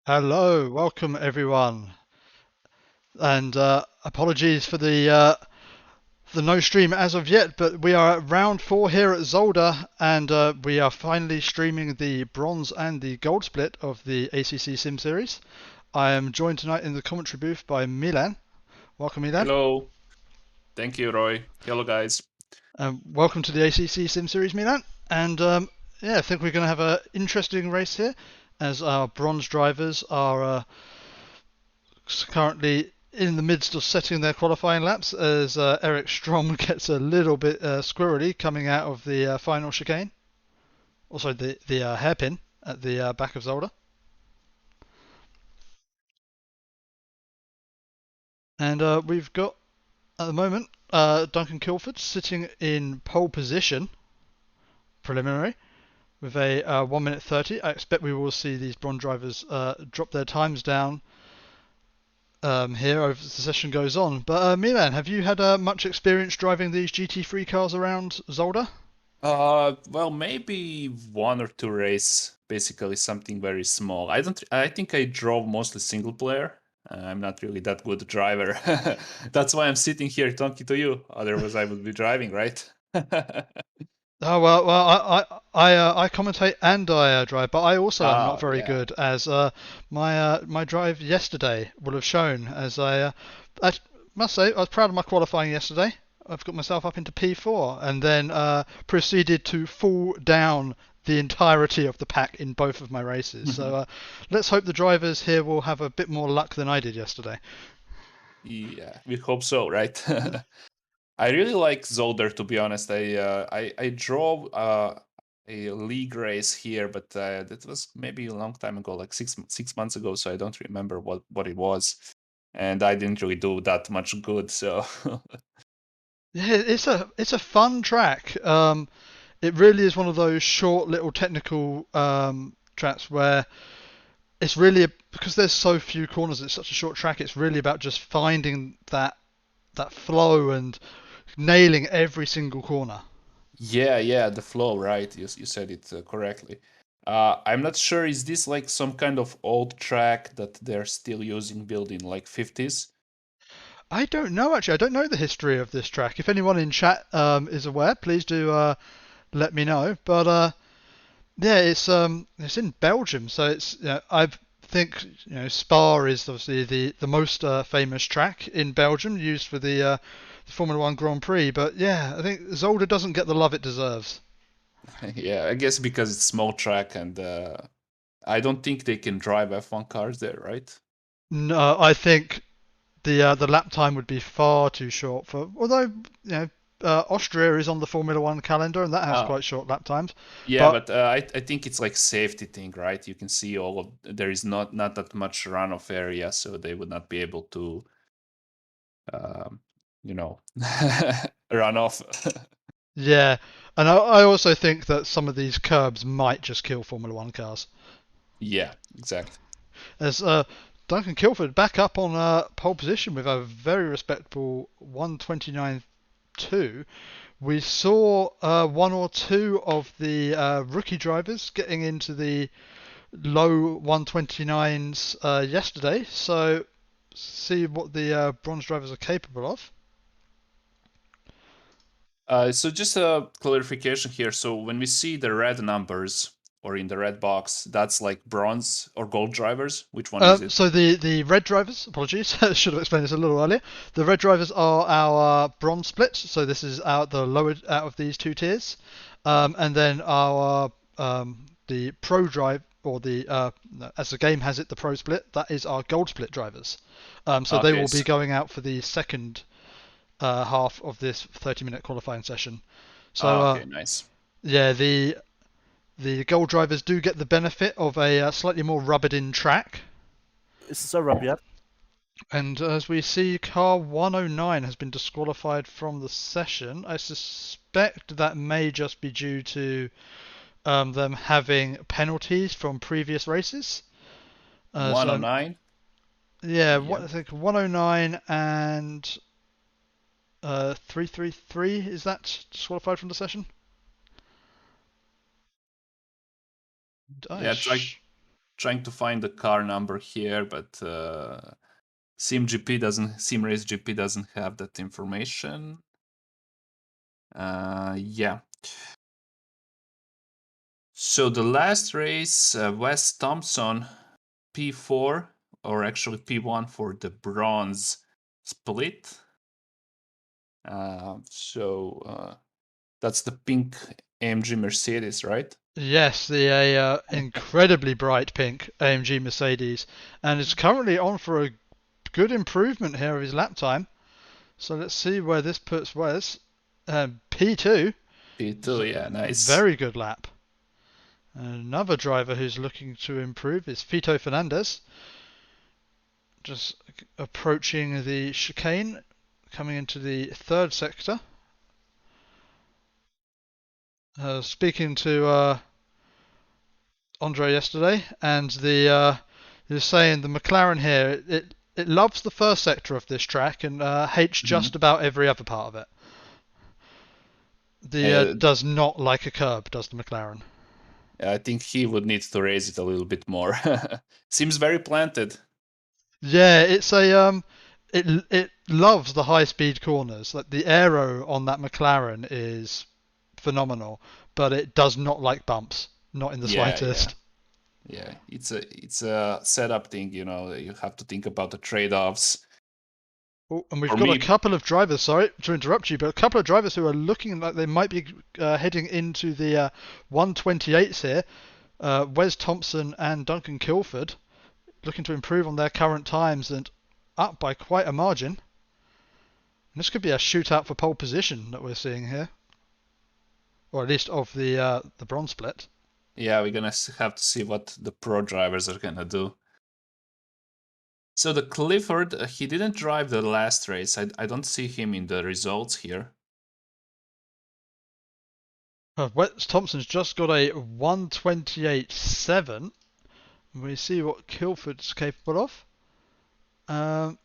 Hello, welcome everyone, and apologies for the no stream as of yet, but we are at round 4 here at Zolder, and we are finally streaming the bronze and the gold split of the ACC Sim Series. I am joined tonight in the commentary booth by Milan. Welcome, Milan. Hello. Thank you, Roy. Hello, guys. Welcome to the ACC Sim Series, Milan. And yeah, I think we're going to have an interesting race here, as our bronze drivers are currently in the midst of setting their qualifying laps, as Eric Strom gets a little bit squirrely coming out of the final chicane. Also, the hairpin at the back of Zolder. And we've got, at the moment, Duncan Kilford sitting in pole position, preliminary, with a 1 minute 30. I expect we will see these bronze drivers drop their times down here as the session goes on. But Milan, have you had much experience driving these GT3 cars around Zolder? Well, maybe one or two race, basically something very small. I think I drove mostly single player. I'm not really that good driver. That's why I'm sitting here talking to you. Otherwise, I would be driving, right? Oh well, I commentate and I drive, but I also am not Ah, very yeah. good as my drive yesterday will have shown. I must say I was proud of my qualifying yesterday. I've got myself up into P4 and then proceeded to fall down the entirety of the pack in both of my races. So let's hope the drivers here will have a bit more luck than I did yesterday. Yeah, we hope so, right? I really like Zolder, to be honest. I drove a league race here, but that was maybe a long time ago, like 6 months ago. So I don't remember what it was, and I didn't really do that much good. So Yeah, it's a fun track. It really is one of those short little technical tracks where it's really because there's so few corners. It's such a short track. It's really about just finding that flow and nailing every single corner. yeah, the flow, right? You said it correctly. I'm not sure. Is this like some kind of old track that they're still using, built in like 50s? I don't know actually. I don't know the history of this track. If anyone in chat is aware, please do let me know. But yeah, it's in Belgium, so I think Spa is obviously the most famous track in Belgium, used for the Formula One Grand Prix. But yeah, I think Zolder doesn't get the love it deserves. Yeah, I guess because it's small track and I don't think they can drive F1 cars there, right? No, I think the lap time would be far too short for. Although Austria is on the Formula One calendar and that has Uh, quite short lap times, yeah, but but I think it's like safety thing, right? You can see all of there is not that much runoff area, so they would not be able to, um, you know, run off. yeah, and I also think that some of these curbs might just kill Formula One cars. Yeah, exactly. As Duncan Kilford back up on pole position with a very respectable 129.2. We saw one or two of the rookie drivers getting into the low 129s yesterday, so see what the bronze drivers are capable of. So just a clarification here. So when we see the red numbers or in the red box, that's like bronze or gold drivers. Which one is it? So the red drivers, apologies, should have explained this a little earlier. The red drivers are our bronze splits, so this is the lower out of these two tiers, Uh, and then our the pro drive or the as the game has it, the pro split, that is our gold split drivers. So they okay. will be So, going out for the second half of this 30-minute qualifying session. So okay, nice. yeah, the gold drivers do get the benefit of a slightly more rubbered in track. So Rob, yeah. And as we see, car 109 has been disqualified from the session. I suspect that may just be due to them having penalties from previous races. So 109. yeah, Yeah. I think 109 and 333 is that disqualified from the session? Yeah, trying to find the car number here, but SimRace GP doesn't have that information. Yeah. So the last race, Wes Thompson, P4, or actually P1 for the bronze split. So that's the pink AMG Mercedes, right? Yes, the incredibly bright pink AMG Mercedes, and it's currently on for a good improvement here of his lap time. So let's see where this puts Wes. P2 is P2, yeah, a nice. very good lap. Another driver who's looking to improve is Fito Fernandez, just approaching the chicane, coming into the third sector. Speaking to Andre yesterday, and he was saying the McLaren here it loves the first sector of this track and hates Mhm. just about every other part of it. The Uh, does not like a curb, does the McLaren? I think he would need to raise it a little bit more. Seems very planted. Yeah, it loves the high speed corners. Like the aero on that McLaren is phenomenal, but it does not like bumps, not in the slightest. Yeah. It's a setup thing, you know. You have to think about the trade-offs. Oh, and we've For got a me, couple of drivers, sorry to interrupt you, but a couple of drivers who are looking like they might be heading into the 128s here. Wes Thompson and Duncan Kilford looking to improve on their current times and up by quite a margin. And this could be a shootout for pole position that we're seeing here, or at least of the bronze split. yeah, we're gonna have to see what the pro drivers are gonna do. So the Clifford, he didn't drive the last race. I don't see him in the results here. Wes Thompson's just got a 128.7. We see what Kilford's capable of. Oh,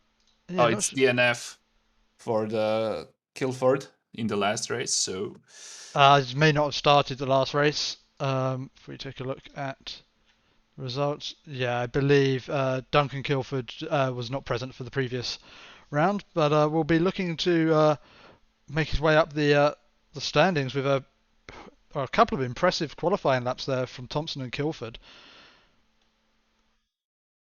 Yeah, it's DNF for the Kilford in the last race. So he may not have started the last race. If we take a look at results, yeah, I believe Duncan Kilford was not present for the previous round, but will be looking to make his way up the standings with a couple of impressive qualifying laps there from Thompson and Kilford.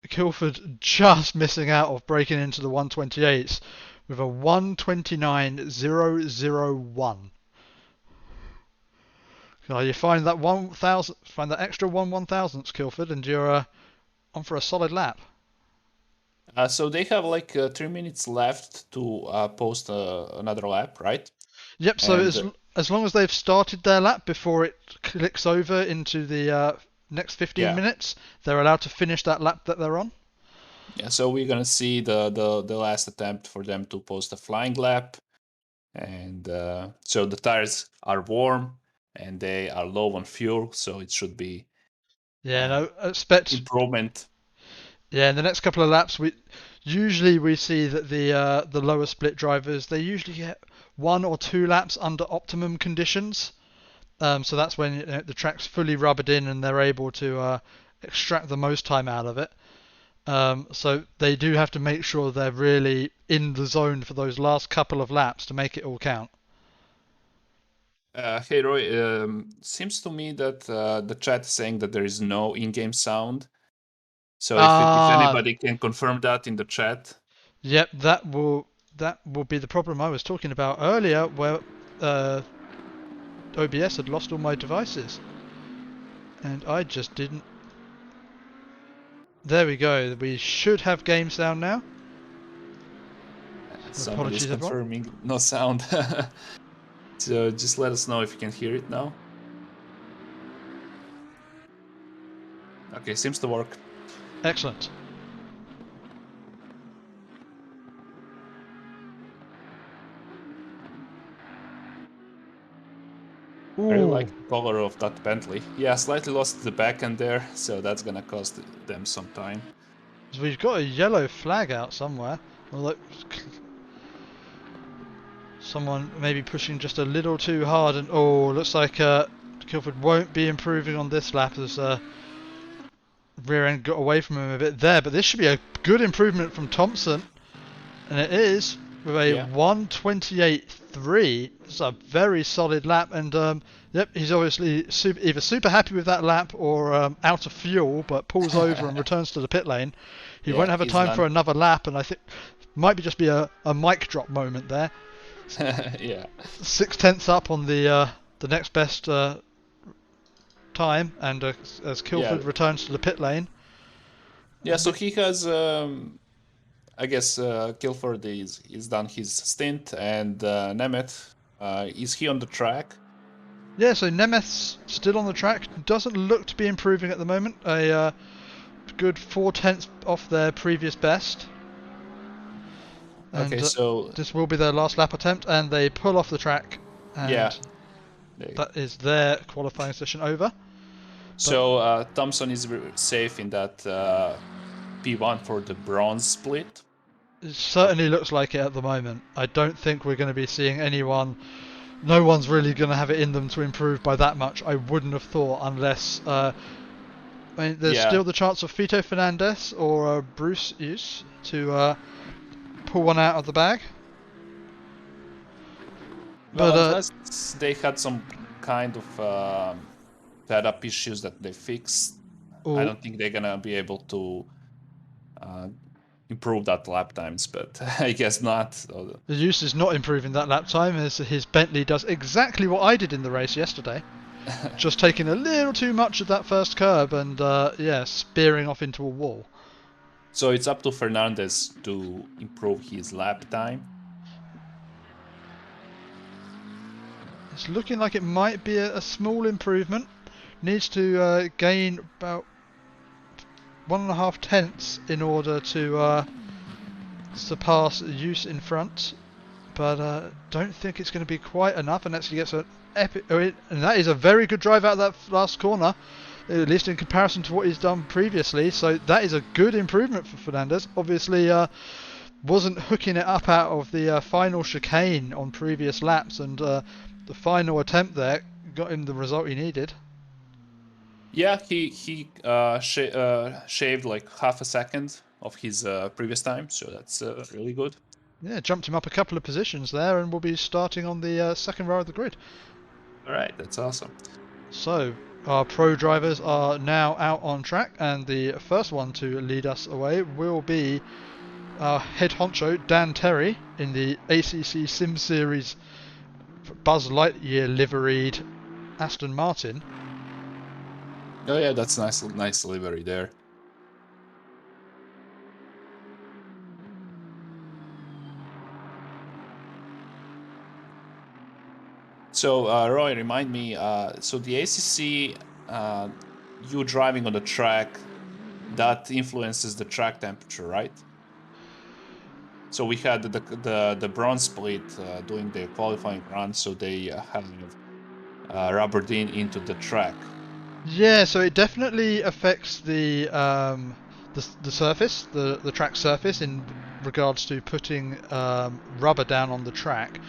Kilford just missing out of breaking into the 128s with a 129.001. So you find that 1,000, find that extra 1/1000th, Kilford, and you're on for a solid lap. so they have like 3 minutes left to post another lap, right? Yep. So And as long as they've started their lap before it clicks over into the next 15 yeah, minutes, they're allowed to finish that lap that they're on. yeah. So we're gonna see the last attempt for them to post a flying lap, and so the tires are warm and they are low on fuel, so it should be Yeah. No. Expect. improvement. Yeah. In the next couple of laps, we see that the lower split drivers they usually get 1 or 2 laps under optimum conditions. So that's when the track's fully rubbered in and they're able to extract the most time out of it. So they do have to make sure they're really in the zone for those last couple of laps to make it all count. Hey Roy, seems to me that the chat is saying that there is no in-game sound. So if Ah, anybody can confirm that in the chat. yep, that will be the problem I was talking about earlier, where uh, OBS had lost all my devices, and I just didn't. There we go. We should have game sound now. Somebody is Apologies, everyone. confirming no sound. So just let us know if you can hear it now. Okay, seems to work. Excellent. I really Ooh, like the color of that Bentley. Yeah, slightly lost the back end there, so that's gonna cost them some time. so we've got a yellow flag out somewhere. Although someone maybe pushing just a little too hard, and looks like Kilford won't be improving on this lap as rear end got away from him a bit there. But this should be a good improvement from Thompson, and it is with a Yeah. 128.3. It's a very solid lap, and yep, he's obviously either super happy with that lap or out of fuel, but pulls over and returns to the pit lane. He won't Yeah, have a he's time for done. another lap, and I think might be just be a mic drop moment there. Yeah. 6 tenths up on the next best time, and as Yeah. Kilford returns to the pit lane. Yeah, so he has I guess Kilford is done his stint, and Nemeth, is he on the track? Yeah, so Nemeth's still on the track. Doesn't look to be improving at the moment. A good 4 tenths off their previous best. Okay, And so this will be their last lap attempt, and they pull off the track, yeah, and that is their qualifying session over. so Thompson is safe in that P1 for the bronze split. It certainly looks like it at the moment. I don't think we're going to be seeing anyone. No one's really going to have it in them to improve by that much. I wouldn't have thought, unless I mean, there's Yeah, still the chance of Fito Fernandez or Bruce Use to pull one out of the bag. well, But unless they had some kind of setup issues that they fixed. I Or don't think they're gonna be able to improve that lap times, but I guess not. So, the use is not improving that lap time as his Bentley does exactly what I did in the race yesterday. Just taking a little too much of that first curb and yeah, spearing off into a wall. so it's up to Fernandez to improve his lap time. It's looking like it might be a small improvement. Needs to gain about 1.5 tenths in order to surpass use in front, but don't think it's going to be quite enough, and actually gets an epic. And that is a very good drive out of that last corner, at least in comparison to what he's done previously. So that is a good improvement for Fernandez. Obviously, wasn't hooking it up out of the final chicane on previous laps, and the final attempt there got him the result he needed. Yeah, he shaved like half a second of his previous time, so that's really good. Yeah, jumped him up a couple of positions there, and will be starting on the second row of the grid. All right, that's awesome. So our pro drivers are now out on track, and the first one to lead us away will be our head honcho Dan Terry in the ACCSimSeries Buzz Lightyear liveried Aston Martin. Oh yeah, that's nice delivery there. So Roy, remind me. So the ACC, you driving on the track, that influences the track temperature, right? So we had the bronze split doing the qualifying run, so they have rubbered into the track. Yeah, so it definitely affects the surface, the track surface in regards to putting rubber down on the track.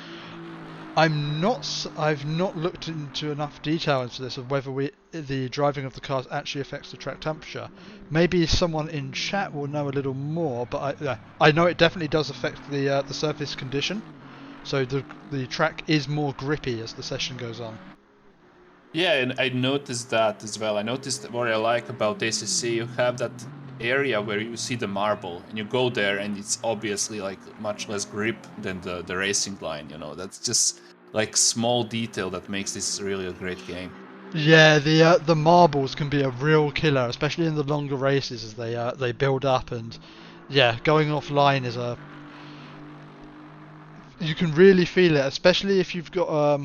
I've not looked into enough detail into this of whether the driving of the cars actually affects the track temperature. Maybe someone in chat will know a little more, but I know it definitely does affect the surface condition. So the track is more grippy as the session goes on. Yeah, and I noticed that as well. I noticed what I like about ACC, you have that area where you see the marble, and you go there, and it's obviously like much less grip than the racing line. That's just like small detail that makes this really a great game. Yeah, the marbles can be a real killer, especially in the longer races as they build up, and yeah, going offline is you can really feel it, especially if you've got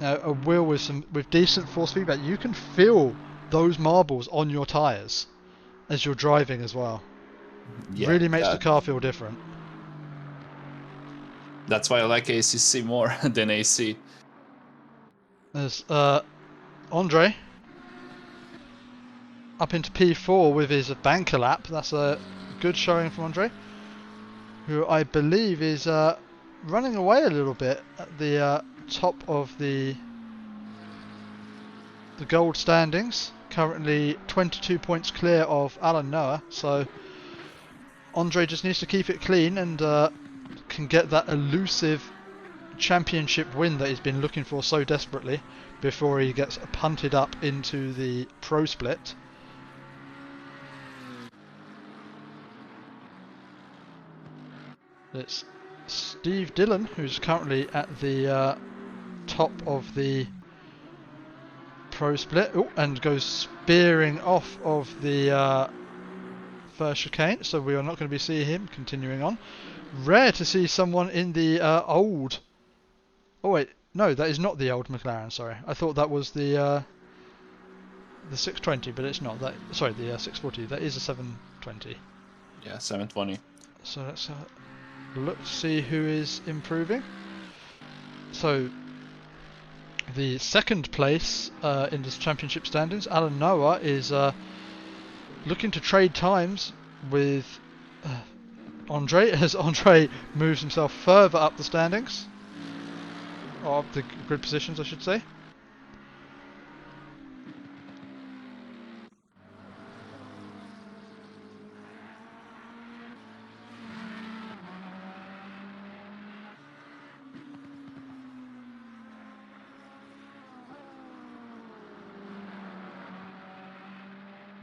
a wheel with decent force feedback. You can feel those marbles on your tyres as you're driving as well. Yeah, Really makes the car feel different. that's why I like ACC more than AC. There's Andre up into P4 with his banker lap. That's a good showing from Andre, who I believe is running away a little bit at the top of the gold standings. Currently 22 points clear of Alan Noah, so Andre just needs to keep it clean and can get that elusive championship win that he's been looking for so desperately before he gets punted up into the pro split. It's Steve Dillon who's currently at the top of the pro split. Oh, and goes spearing off of the first chicane, so we are not going to be seeing him continuing on. Rare to see someone in the old. Oh wait, no, that is not the old McLaren. Sorry, I thought that was the 620, but it's not. That sorry, the 640. That is a 720. Yeah, 720. So let's look to see who is improving. So the second place in this championship standings, Alan Noah is looking to trade times with Andre as Andre moves himself further up the standings, or up the grid positions, I should say.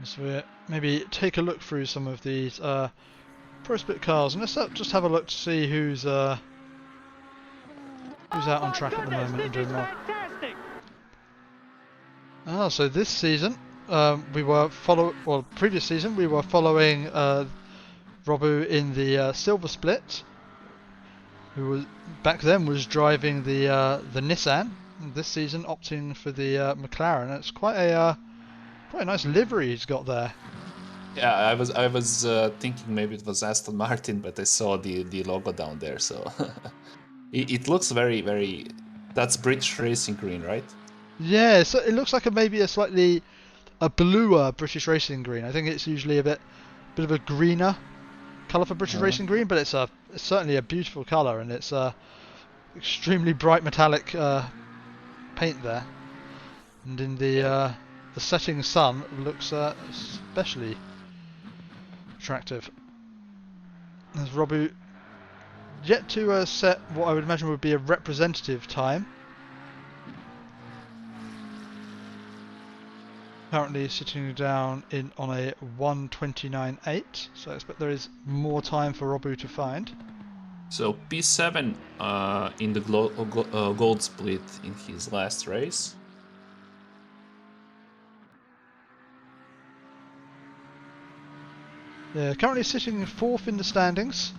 So we maybe take a look through some of these Pro Split cars, and let's just have a look to see who's out on track at the moment and doing well. So this season previous season we were following Robu in the Silver Split, who was back then was driving the Nissan. And this season opting for the McLaren. It's quite a nice livery he's got there. Yeah, I was thinking maybe it was Aston Martin, but I saw the logo down there, so it looks very, very. That's British racing green, right? Yeah, so it looks like maybe a bluer British racing green. I think it's usually a bit of a greener colour for British racing green, but it's certainly a beautiful colour, and it's extremely bright metallic paint there, and in the setting sun it looks especially attractive. As Robu yet to set what I would imagine would be a representative time. Currently sitting down on a 1:29.8, so I expect there is more time for Robu to find. So P7 in the gold split in his last race. Yeah, currently sitting fourth in the standings.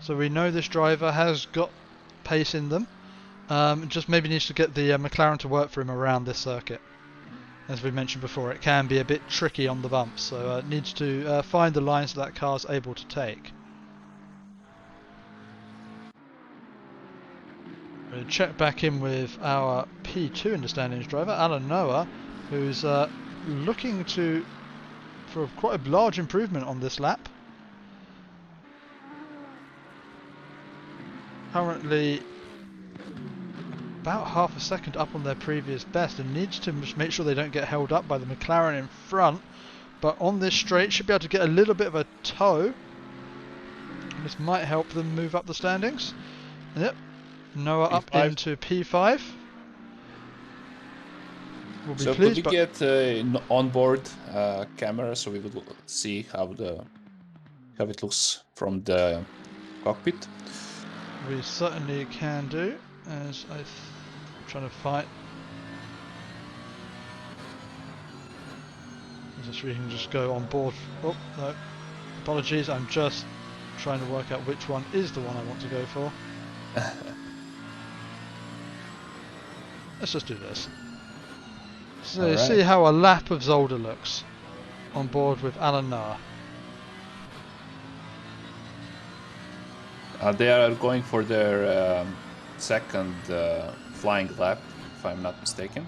So we know this driver has got pace in them. Just maybe needs to get the McLaren to work for him around this circuit. As we mentioned before, it can be a bit tricky on the bumps, so needs to find the lines that car's able to take. We'll check back in with our P2 in the standings driver, Alan Noah, who's looking for quite a large improvement on this lap. Currently about half a second up on their previous best, and needs to make sure they don't get held up by the McLaren in front. But on this straight should be able to get a little bit of a tow. This might help them move up the standings. Yep, Noah up P5. into P5. We'll be So pleased, could we get an onboard camera so we would see how it looks from the cockpit? we certainly can do. As I'm trying to find, we can just go on board. Oh no, apologies. I'm just trying to work out which one is the one I want to go for. Let's just do this. So Right. see how a lap of Zolder looks on board with Alan Noah. They are going for their second flying lap, if I'm not mistaken.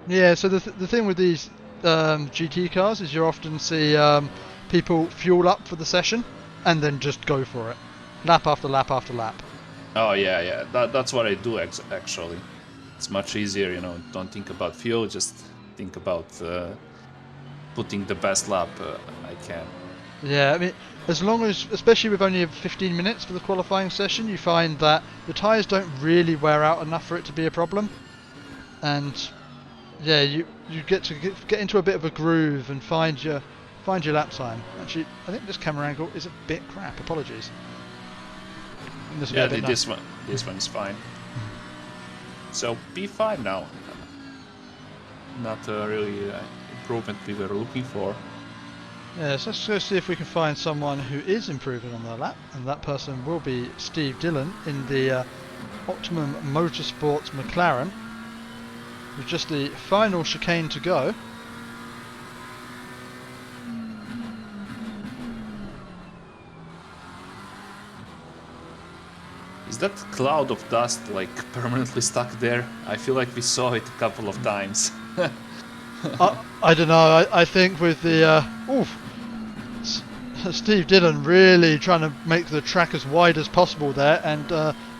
Yeah, so the thing with these GT cars is you often see people fuel up for the session and then just go for it, lap after lap after lap. Oh yeah. That's what I do actually. It's much easier, Don't think about fuel, just think about putting the best lap I can. Yeah, I mean, as long as, especially with only 15 minutes for the qualifying session, you find that the tyres don't really wear out enough for it to be a problem, and yeah, you get to get into a bit of a groove and find your lap time. Actually, I think this camera angle is a bit crap. Apologies. This will be a bit this one is fine. So P5 now. Not really improvement we were looking for. Yeah, so let's go see if we can find someone who is improving on their lap, and that person will be Steve Dillon in the Optimum Motorsports McLaren, with just the final chicane to go. Is that cloud of dust like permanently stuck there? I feel like we saw it a couple of times. I don't know. I think with the Steve Dillon really trying to make the track as wide as possible there, and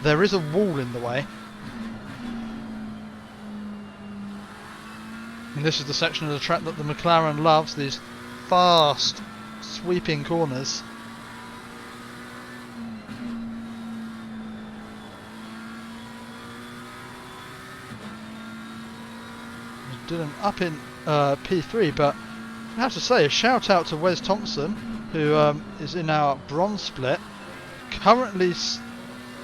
there is a wall in the way. And this is the section of the track that the McLaren loves, these fast sweeping corners. Dylan up in P3, but I have to say a shout out to Wes Thompson, who is in our bronze split, currently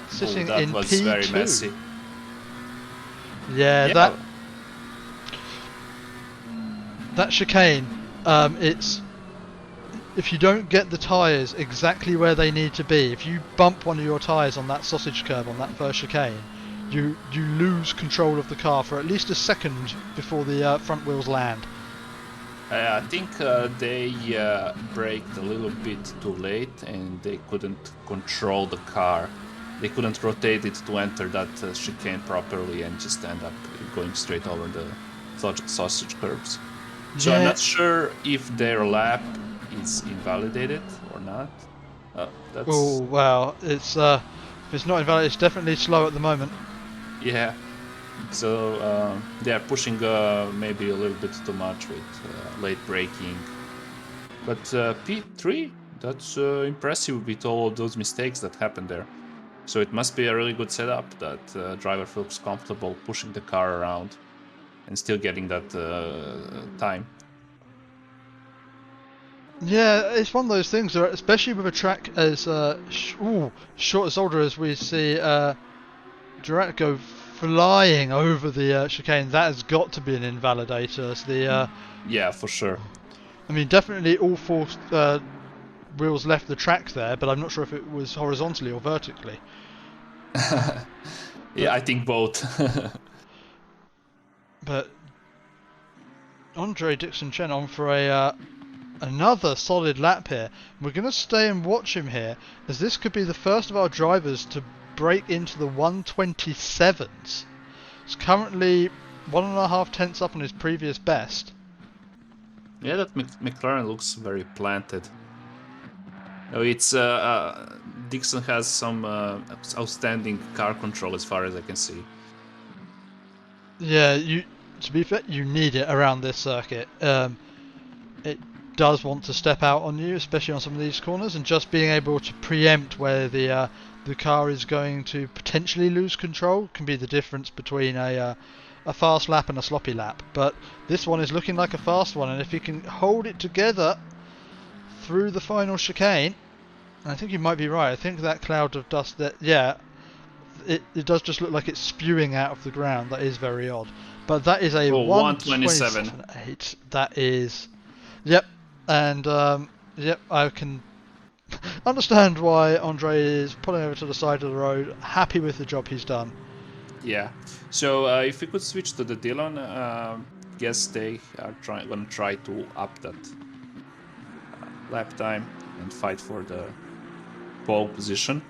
sitting that in was P2. very messy. Yeah, Yeah. that chicane, it's if you don't get the tyres exactly where they need to be, if you bump one of your tyres on that sausage curb on that first chicane, you lose control of the car for at least a second before the front wheels land. I think they braked a little bit too late and they couldn't control the car. They couldn't rotate it to enter that chicane properly and just end up going straight over the sausage curbs. So I'm Yeah. not sure if their lap is invalidated or not. Oh well, it's if it's not invalid, it's definitely slow at the moment. Yeah. So they are pushing maybe a little bit too much with late braking. But P3, that's impressive with all of those mistakes that happened there. So it must be a really good setup that driver feels comfortable pushing the car around and still getting that time. Yeah, it's one of those things, especially with a track as short as Zolder as we see Durant go flying over the chicane. That has got to be an invalidator. So yeah, for sure. I mean, definitely all four wheels left the track there, but I'm not sure if it was horizontally or vertically. Yeah, I think both. But Andre Dixon Chen on for another solid lap here. We're going to stay and watch him here, as this could be the first of our drivers to break into the 127s. It's currently 1.5 tenths up on his previous best. Yeah, that McLaren looks very planted. No, it's Dixon has some outstanding car control as far as I can see. Yeah, to be fair, you need it around this circuit. It does want to step out on you, especially on some of these corners, and just being able to preempt where the car is going to potentially lose control can be the difference between a fast lap and a sloppy lap. But this one is looking like a fast one, and if he can hold it together through the final chicane, I think you might be right. I think that cloud of dust it does just look like it's spewing out of the ground. That is very odd. But that is a 127.8. That is... Yep. And, yep, I can understand why Andre is pulling over to the side of the road, happy with the job he's done. Yeah. So if we could switch to the Dillon, guess they are going to try to up that lap time and fight for the pole position.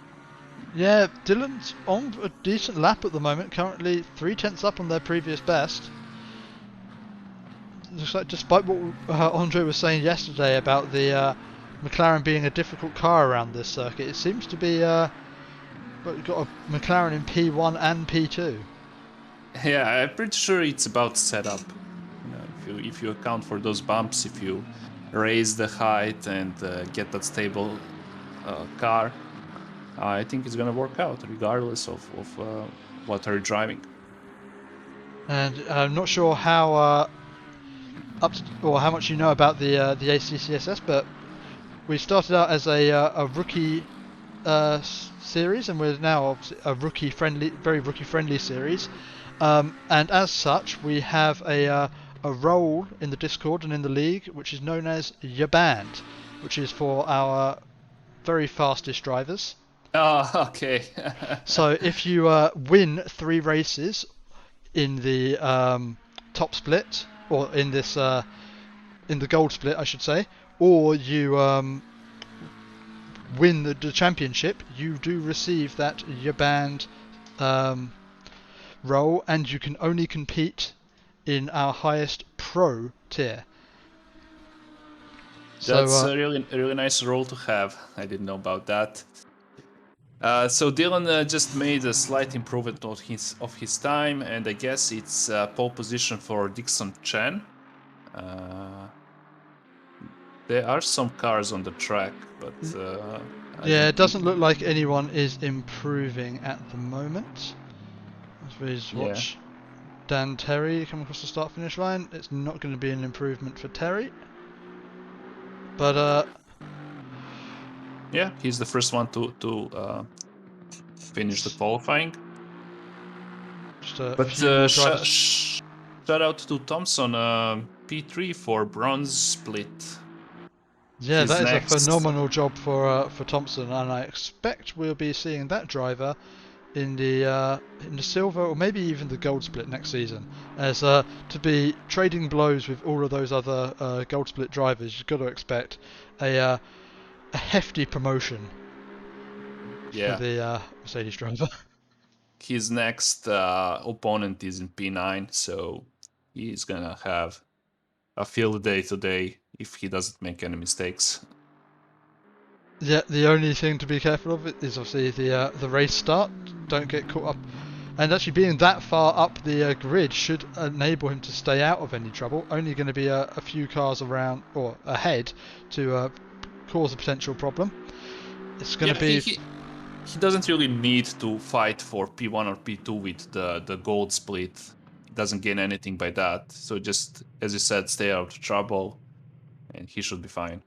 Yeah, Dylan's on a decent lap at the moment, currently 3 tenths up on their previous best. Looks like, despite what Andre was saying yesterday about the McLaren being a difficult car around this circuit, it seems to be we've got a McLaren in P1 and P2. Yeah, I'm pretty sure it's about setup. If you account for those bumps, if you raise the height and get that stable car, I think it's gonna work out regardless of what are you driving. And I'm not sure how how much you know about the ACCSS, but we started out as a rookie series, and we're now a very rookie friendly series. And as such, we have a role in the Discord and in the league, which is known as your band, which is for our very fastest drivers. Oh, okay. So if you win 3 races in the top split, or in this in the gold split, I should say, or you win the championship, you do receive that your band role, and you can only compete in our highest pro tier. That's a really nice role to have. I didn't know about that. So Dylan just made a slight improvement of his time, and I guess it's pole position for Dixon Chen. There are some cars on the track, but yeah, it doesn't look like anyone is improving at the moment. As we just watch. Dan Terry come across the start-finish line. It's not going to be an improvement for Terry. But Yeah, he's the first one to finish the qualifying. just a But few more shout drivers. out to Thompson, P3 for bronze split. Yeah, He's that is next. a phenomenal job for Thompson, and I expect we'll be seeing that driver in the silver or maybe even the gold split next season. As to be trading blows with all of those other gold split drivers, you've got to expect a hefty promotion for Yeah, the Mercedes driver. his next opponent is in P9, so he's gonna have a field day today if he doesn't make any mistakes. Yeah, the only thing to be careful of is obviously the race start. Don't get caught up, and actually being that far up the grid should enable him to stay out of any trouble. Only going to be a few cars around or ahead to cause a potential problem. It's going Yeah, to be he doesn't really need to fight for P1 or P2 with the gold split. He doesn't gain anything by that. So just, as you said, stay out of trouble, and he should be fine.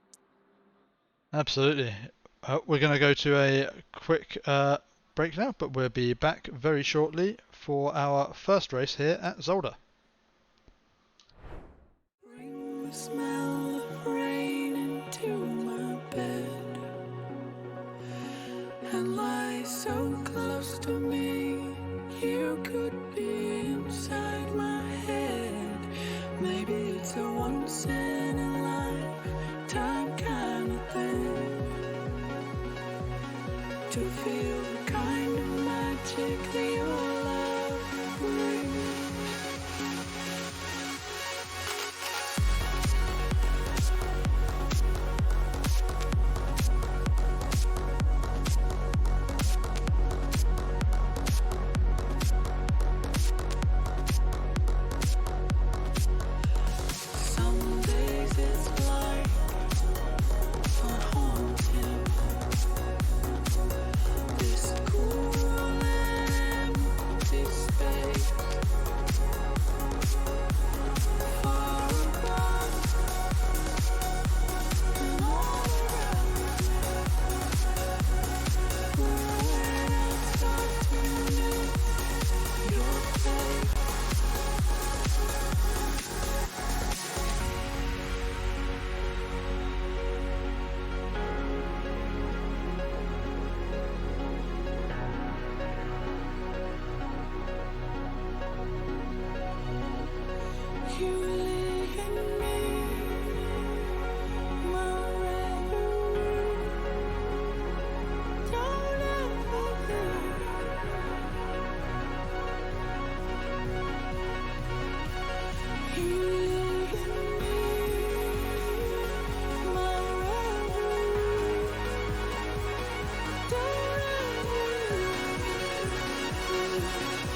absolutely. We're going to go to a quick break now, but we'll be back very shortly for our first race here at Zolder. Bring the smell of rain into my bed and lie so close to me. You could be inside my head. Maybe it's a once in a lifetime kind of thing to feel the kind of magic that your love brings. Some days it's like a haunting. This cool empty space, far above and all around. When I start to miss your face. You live in me, my reverie. Don't ever leave. You live in me, my reverie. Don't ever leave.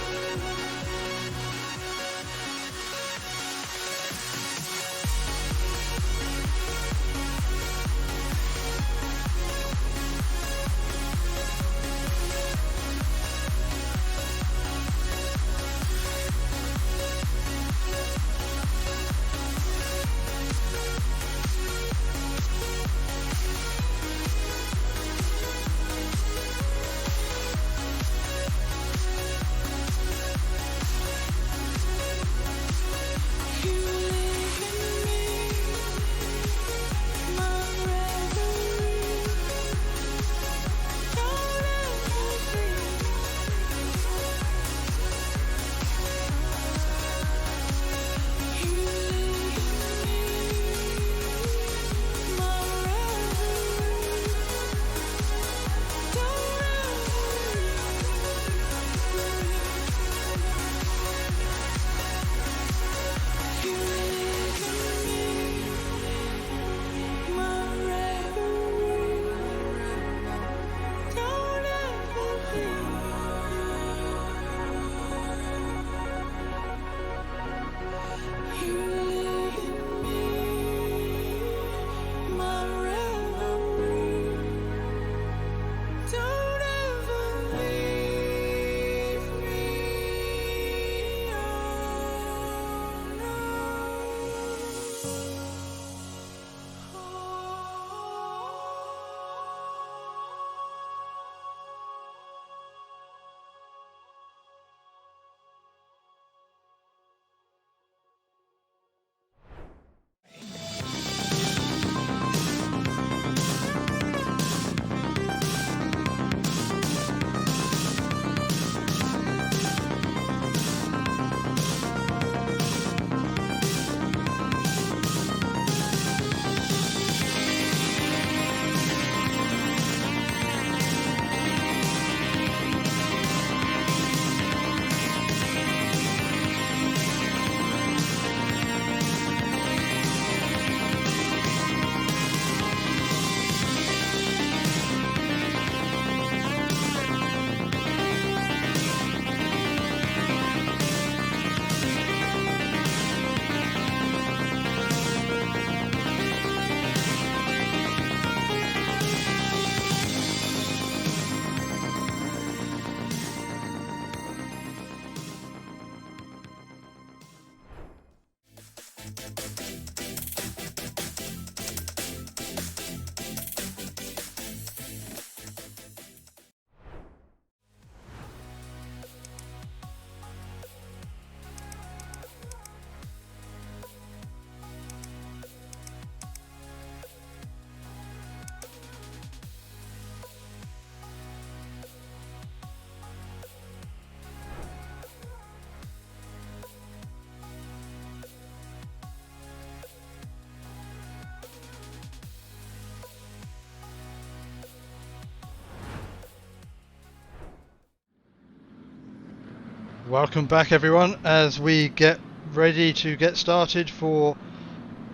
Welcome back everyone as we get ready to get started for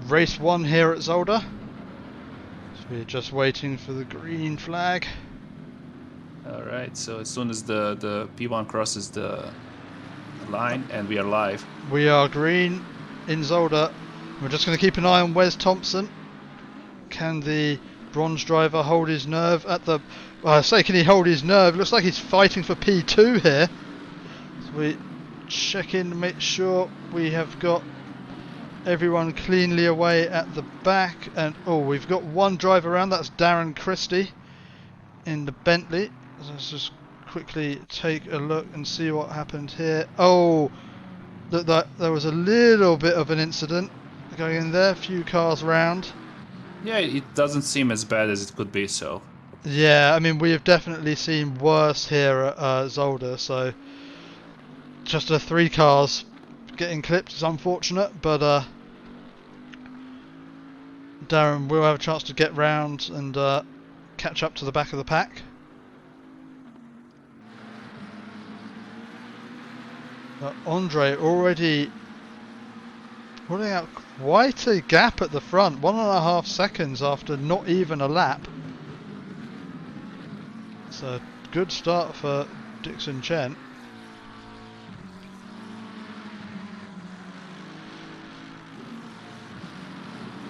race 1 here at Zolder. So we're just waiting for the green flag. Alright, so as soon as the P1 crosses the line and we are live. We are green in Zolder. We're just going to keep an eye on Wes Thompson. Can the bronze driver hold his nerve at the... Well, I say can he hold his nerve? Looks like he's fighting for P2 here. So we check in to make sure we have got everyone cleanly away at the back. And oh, we've got one driver around. That's Darren Christie in the Bentley. Let's just quickly take a look and see what happened here. Oh, there was a little bit of an incident going in there. A few cars round. Yeah, it doesn't seem as bad as it could be, so. Yeah, I mean we have definitely seen worse here at Zolder. So just 3 cars getting clipped is unfortunate, but Darren will have a chance to get round and catch up to the back of the pack. Andre already pulling out quite a gap at the front, 1.5 seconds after not even a lap. It's a good start for Dixon Chen.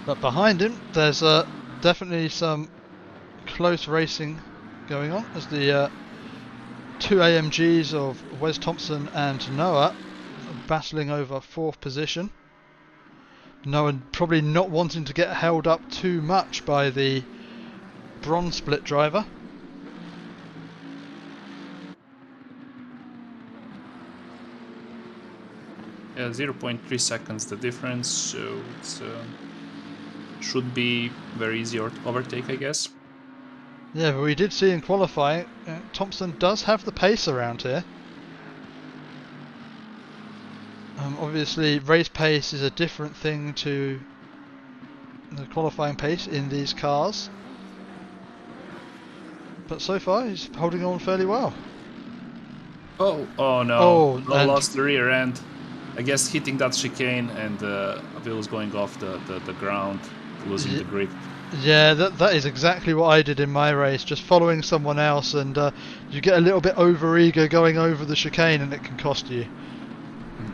But behind him, there's definitely some close racing going on as the 2 AMGs of Wes Thompson and Noah battling over 4th position. Noah probably not wanting to get held up too much by the bronze split driver. Yeah, 0.3 seconds the difference, so it's should be very easy to overtake, I guess. Yeah, but we did see in qualifying, Thompson does have the pace around here. Obviously, race pace is a different thing to the qualifying pace in these cars. But so far, he's holding on fairly well. Oh no, Oh, no, and lost the rear end. I guess hitting that chicane and wheels going off the ground, losing the grip. Yeah, that is exactly what I did in my race, just following someone else, and you get a little bit over-eager going over the chicane and it can cost you.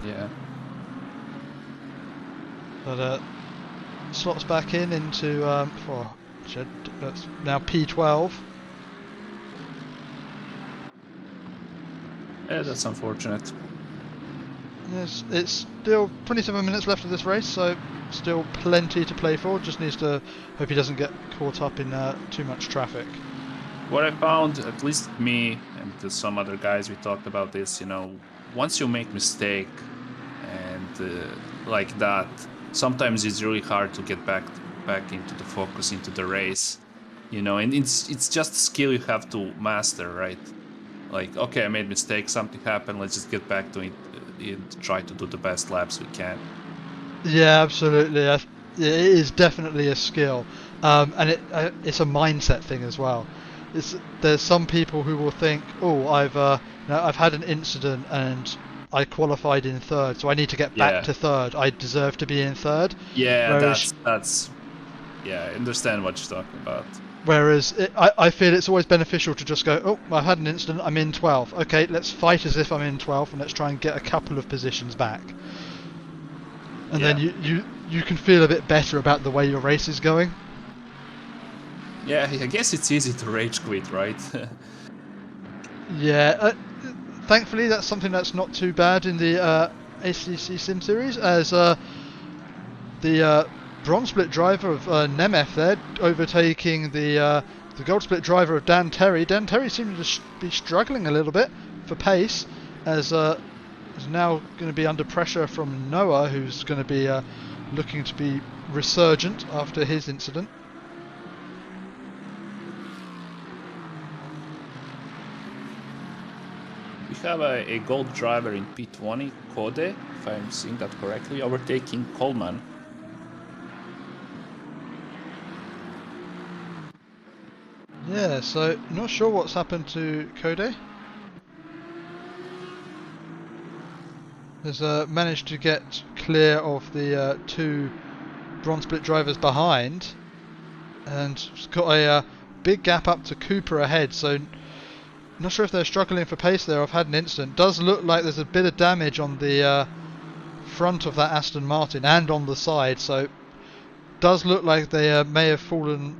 Yeah. But slots back into that's now P12. Yeah, that's unfortunate. Yes, it's still 27 minutes left of this race, so still plenty to play for. Just needs to hope he doesn't get caught up in too much traffic. What I found, at least me and some other guys, we talked about this, you know, once you make mistake and like that, sometimes it's really hard to get back into the focus, into the race, you know, and it's just a skill you have to master, right? Like, okay, I made mistake, something happened, let's just get back to it and try to do the best laps we can. Yeah, absolutely. It is definitely a skill, and it's a mindset thing as well. There's some people who will think, oh, I've had an incident and I qualified in 3rd, so I need to get back to 3rd. I deserve to be in 3rd. Yeah, Whereas, that's yeah, I understand what you're talking about. Whereas I feel it's always beneficial to just go, oh, I've had an incident, I'm in 12th. Okay, let's fight as if I'm in 12th and let's try and get a couple of positions back. And then you can feel a bit better about the way your race is going. Yeah, I guess it's easy to rage quit, right? Yeah, thankfully that's something that's not too bad in the ACCSimSeries, as the bronze split driver of Nemeth there overtaking the gold split driver of Dan Terry. Dan Terry seems to be struggling a little bit for pace, as is now going to be under pressure from Noah, who's going to be looking to be resurgent after his incident. We have a gold driver in P20, Kode, if I'm seeing that correctly, overtaking Coleman. Yeah, so not sure what's happened to Kode. has managed to get clear of the two bronze split drivers behind, and has got a big gap up to Cooper ahead. So not sure if they're struggling for pace there. I've had an incident. Does look like there's a bit of damage on the front of that Aston Martin and on the side. So does look like they may have fallen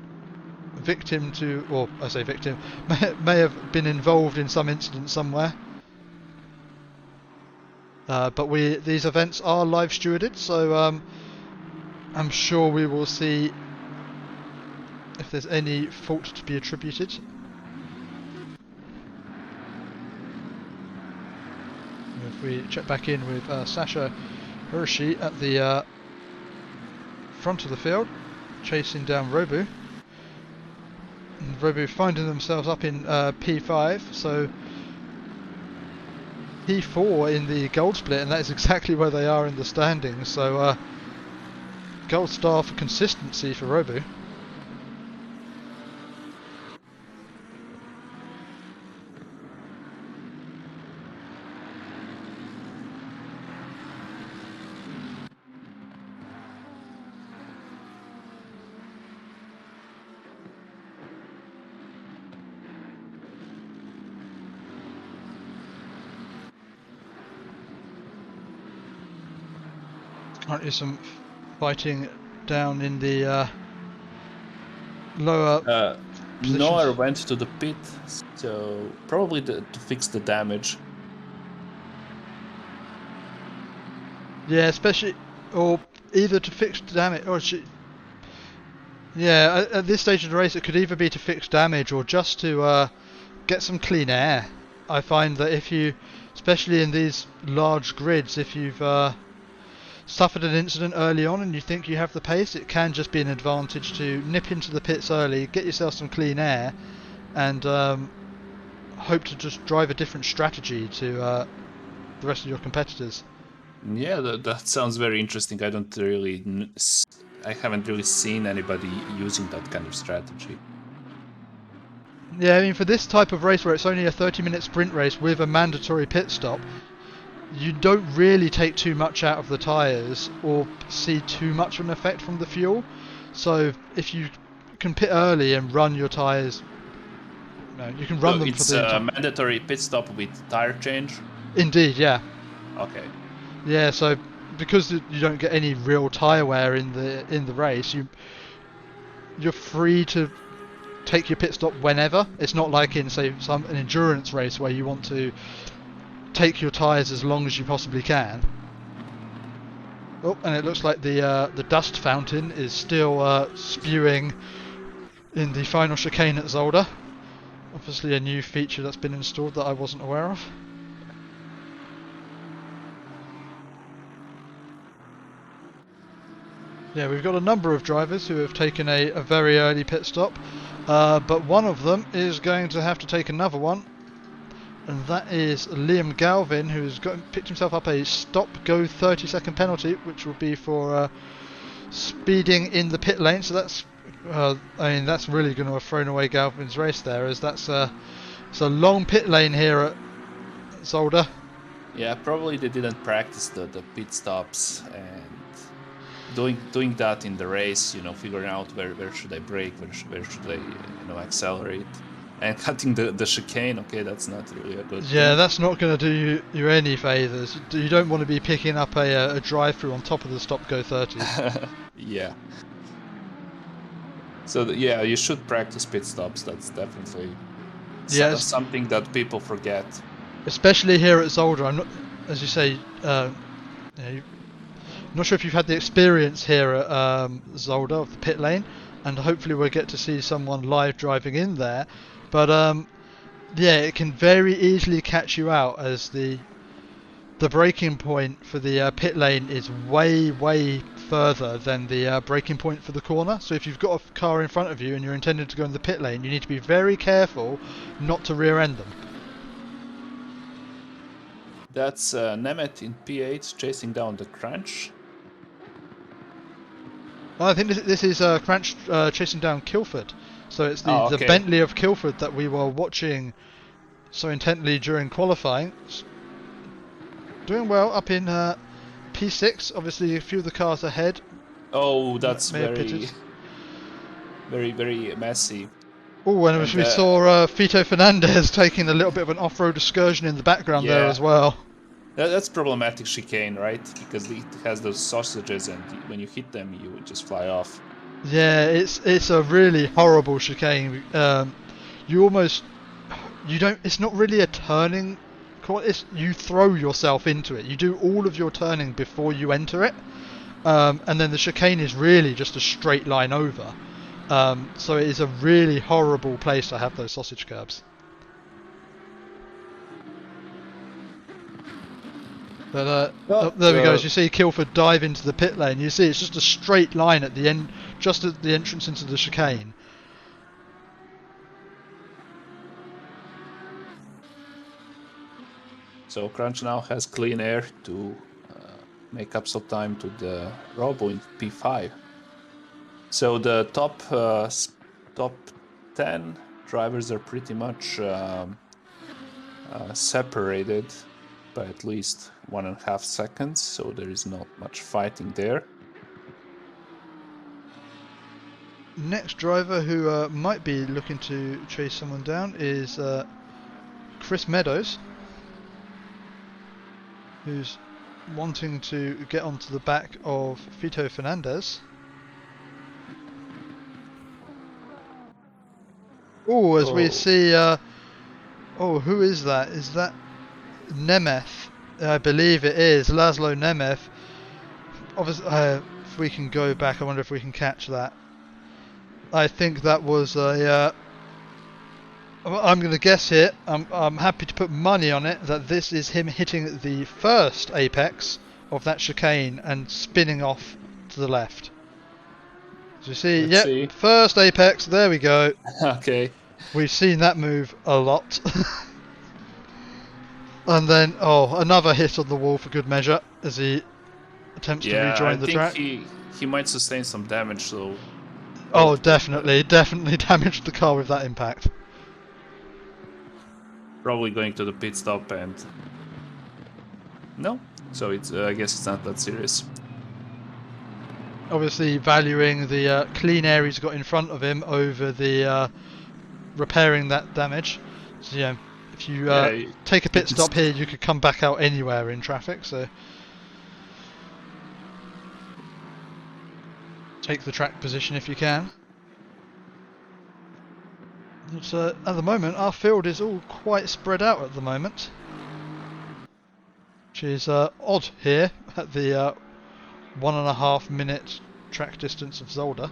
victim to, or I say victim, may have been involved in some incident somewhere. But these events are live stewarded, so I'm sure we will see if there's any fault to be attributed. If we check back in with Sasha Hiroshi at the front of the field, chasing down Robu. And Robu finding themselves up in P5, so P4 in the gold split, and that is exactly where they are in the standings. So gold star for consistency for Robu. Currently some fighting down in the lower positions. Noah went to the pit, so probably to fix the damage. Yeah, especially, or either to fix damage, or yeah, at this stage of the race it could either be to fix damage or just to get some clean air. I find that if you, especially in these large grids, if you've suffered an incident early on and you think you have the pace, it can just be an advantage to nip into the pits early, get yourself some clean air, and hope to just drive a different strategy to the rest of your competitors. Yeah, that sounds very interesting. I haven't really seen anybody using that kind of strategy. Yeah, I mean, for this type of race where it's only a 30-minute sprint race with a mandatory pit stop, you don't really take too much out of the tyres or see too much of an effect from the fuel. So if you can pit early and run your tyres, you can run them for the It's a mandatory pit stop with tyre change? Indeed, yeah. Okay. Yeah, so because you don't get any real tyre wear in the race, you're free to take your pit stop whenever. It's not like in, say, an endurance race where you want to take your tyres as long as you possibly can. Oh, and it looks like the dust fountain is still spewing in the final chicane at Zolder. Obviously a new feature that's been installed that I wasn't aware of. Yeah, we've got a number of drivers who have taken a very early pit stop, but one of them is going to have to take another one, and that is Liam Galvin, who's picked himself up a stop-go 30-second penalty, which will be for speeding in the pit lane. So that's, that's really going to have thrown away Galvin's race there, as it's a long pit lane here at Zolder. Yeah, probably they didn't practice the pit stops and doing that in the race, figuring out where should I brake, where should I accelerate, and cutting the chicane. Okay, that's not really a good thing. That's not going to do you any favours. You don't want to be picking up a drive-through on top of the stop-go 30s. Yeah. So you should practice pit stops. That's definitely something that people forget. Especially here at Zolder. I'm not, as you say, I'm not sure if you've had the experience here at Zolder of the pit lane, and hopefully we'll get to see someone live driving in there. But it can very easily catch you out, as the braking point for the pit lane is way further than the braking point for the corner. So if you've got a car in front of you and you're intending to go in the pit lane, you need to be very careful not to rear end them. That's Nemeth in P8 chasing down the Crunch. I think this is Crunch chasing down Kilford. So it's the Bentley of Kilford that we were watching so intently during qualifying. doing well up in P6. Obviously, a few of the cars ahead Oh, that's may have very, pitted. very messy. Oh, and And, we saw Fito Fernandez taking a little bit of an off-road excursion in the background there Yeah. as well. That's problematic chicane, right? Because it has those sausages, and when you hit them, you would just fly off. Yeah, it's a really horrible chicane. You don't. It's not really a turning. You throw yourself into it. You do all of your turning before you enter it, and then the chicane is really just a straight line over. So it is a really horrible place to have those sausage curbs. But there we go. As you see Kilford dive into the pit lane, you see it's just a straight line at the end, just at the entrance into the chicane. So Crunch now has clean air to make up some time to the Robo in P5. So the top 10 drivers are pretty much separated by at least 1.5 seconds, so there is not much fighting there. Next driver who might be looking to chase someone down is Chris Meadows, who's wanting to get onto the back of Fito Fernandez. Oh, as we see, who is that? Is that Nemeth? I believe it is Laszlo Nemeth. Obviously, if we can go back, I wonder if we can catch that. I think that was a. I'm going to guess here. I'm happy to put money on it that this is him hitting the first apex of that chicane and spinning off to the left. As you see, Let's see. First apex. There we go. Okay. We've seen that move a lot. And then, another hit on the wall for good measure as he attempts to rejoin the track. He might sustain some damage, so. Oh, definitely damaged the car with that impact. Probably going to the pit stop and. No, so it's. I guess it's not that serious. Obviously, valuing the clean air he's got in front of him over the repairing that damage. So yeah. If you take a pit stop here, you could come back out anywhere in traffic, so take the track position if you can. But, at the moment, our field is all quite spread out at the moment, which is odd here at the 1.5 minute track distance of Zolder.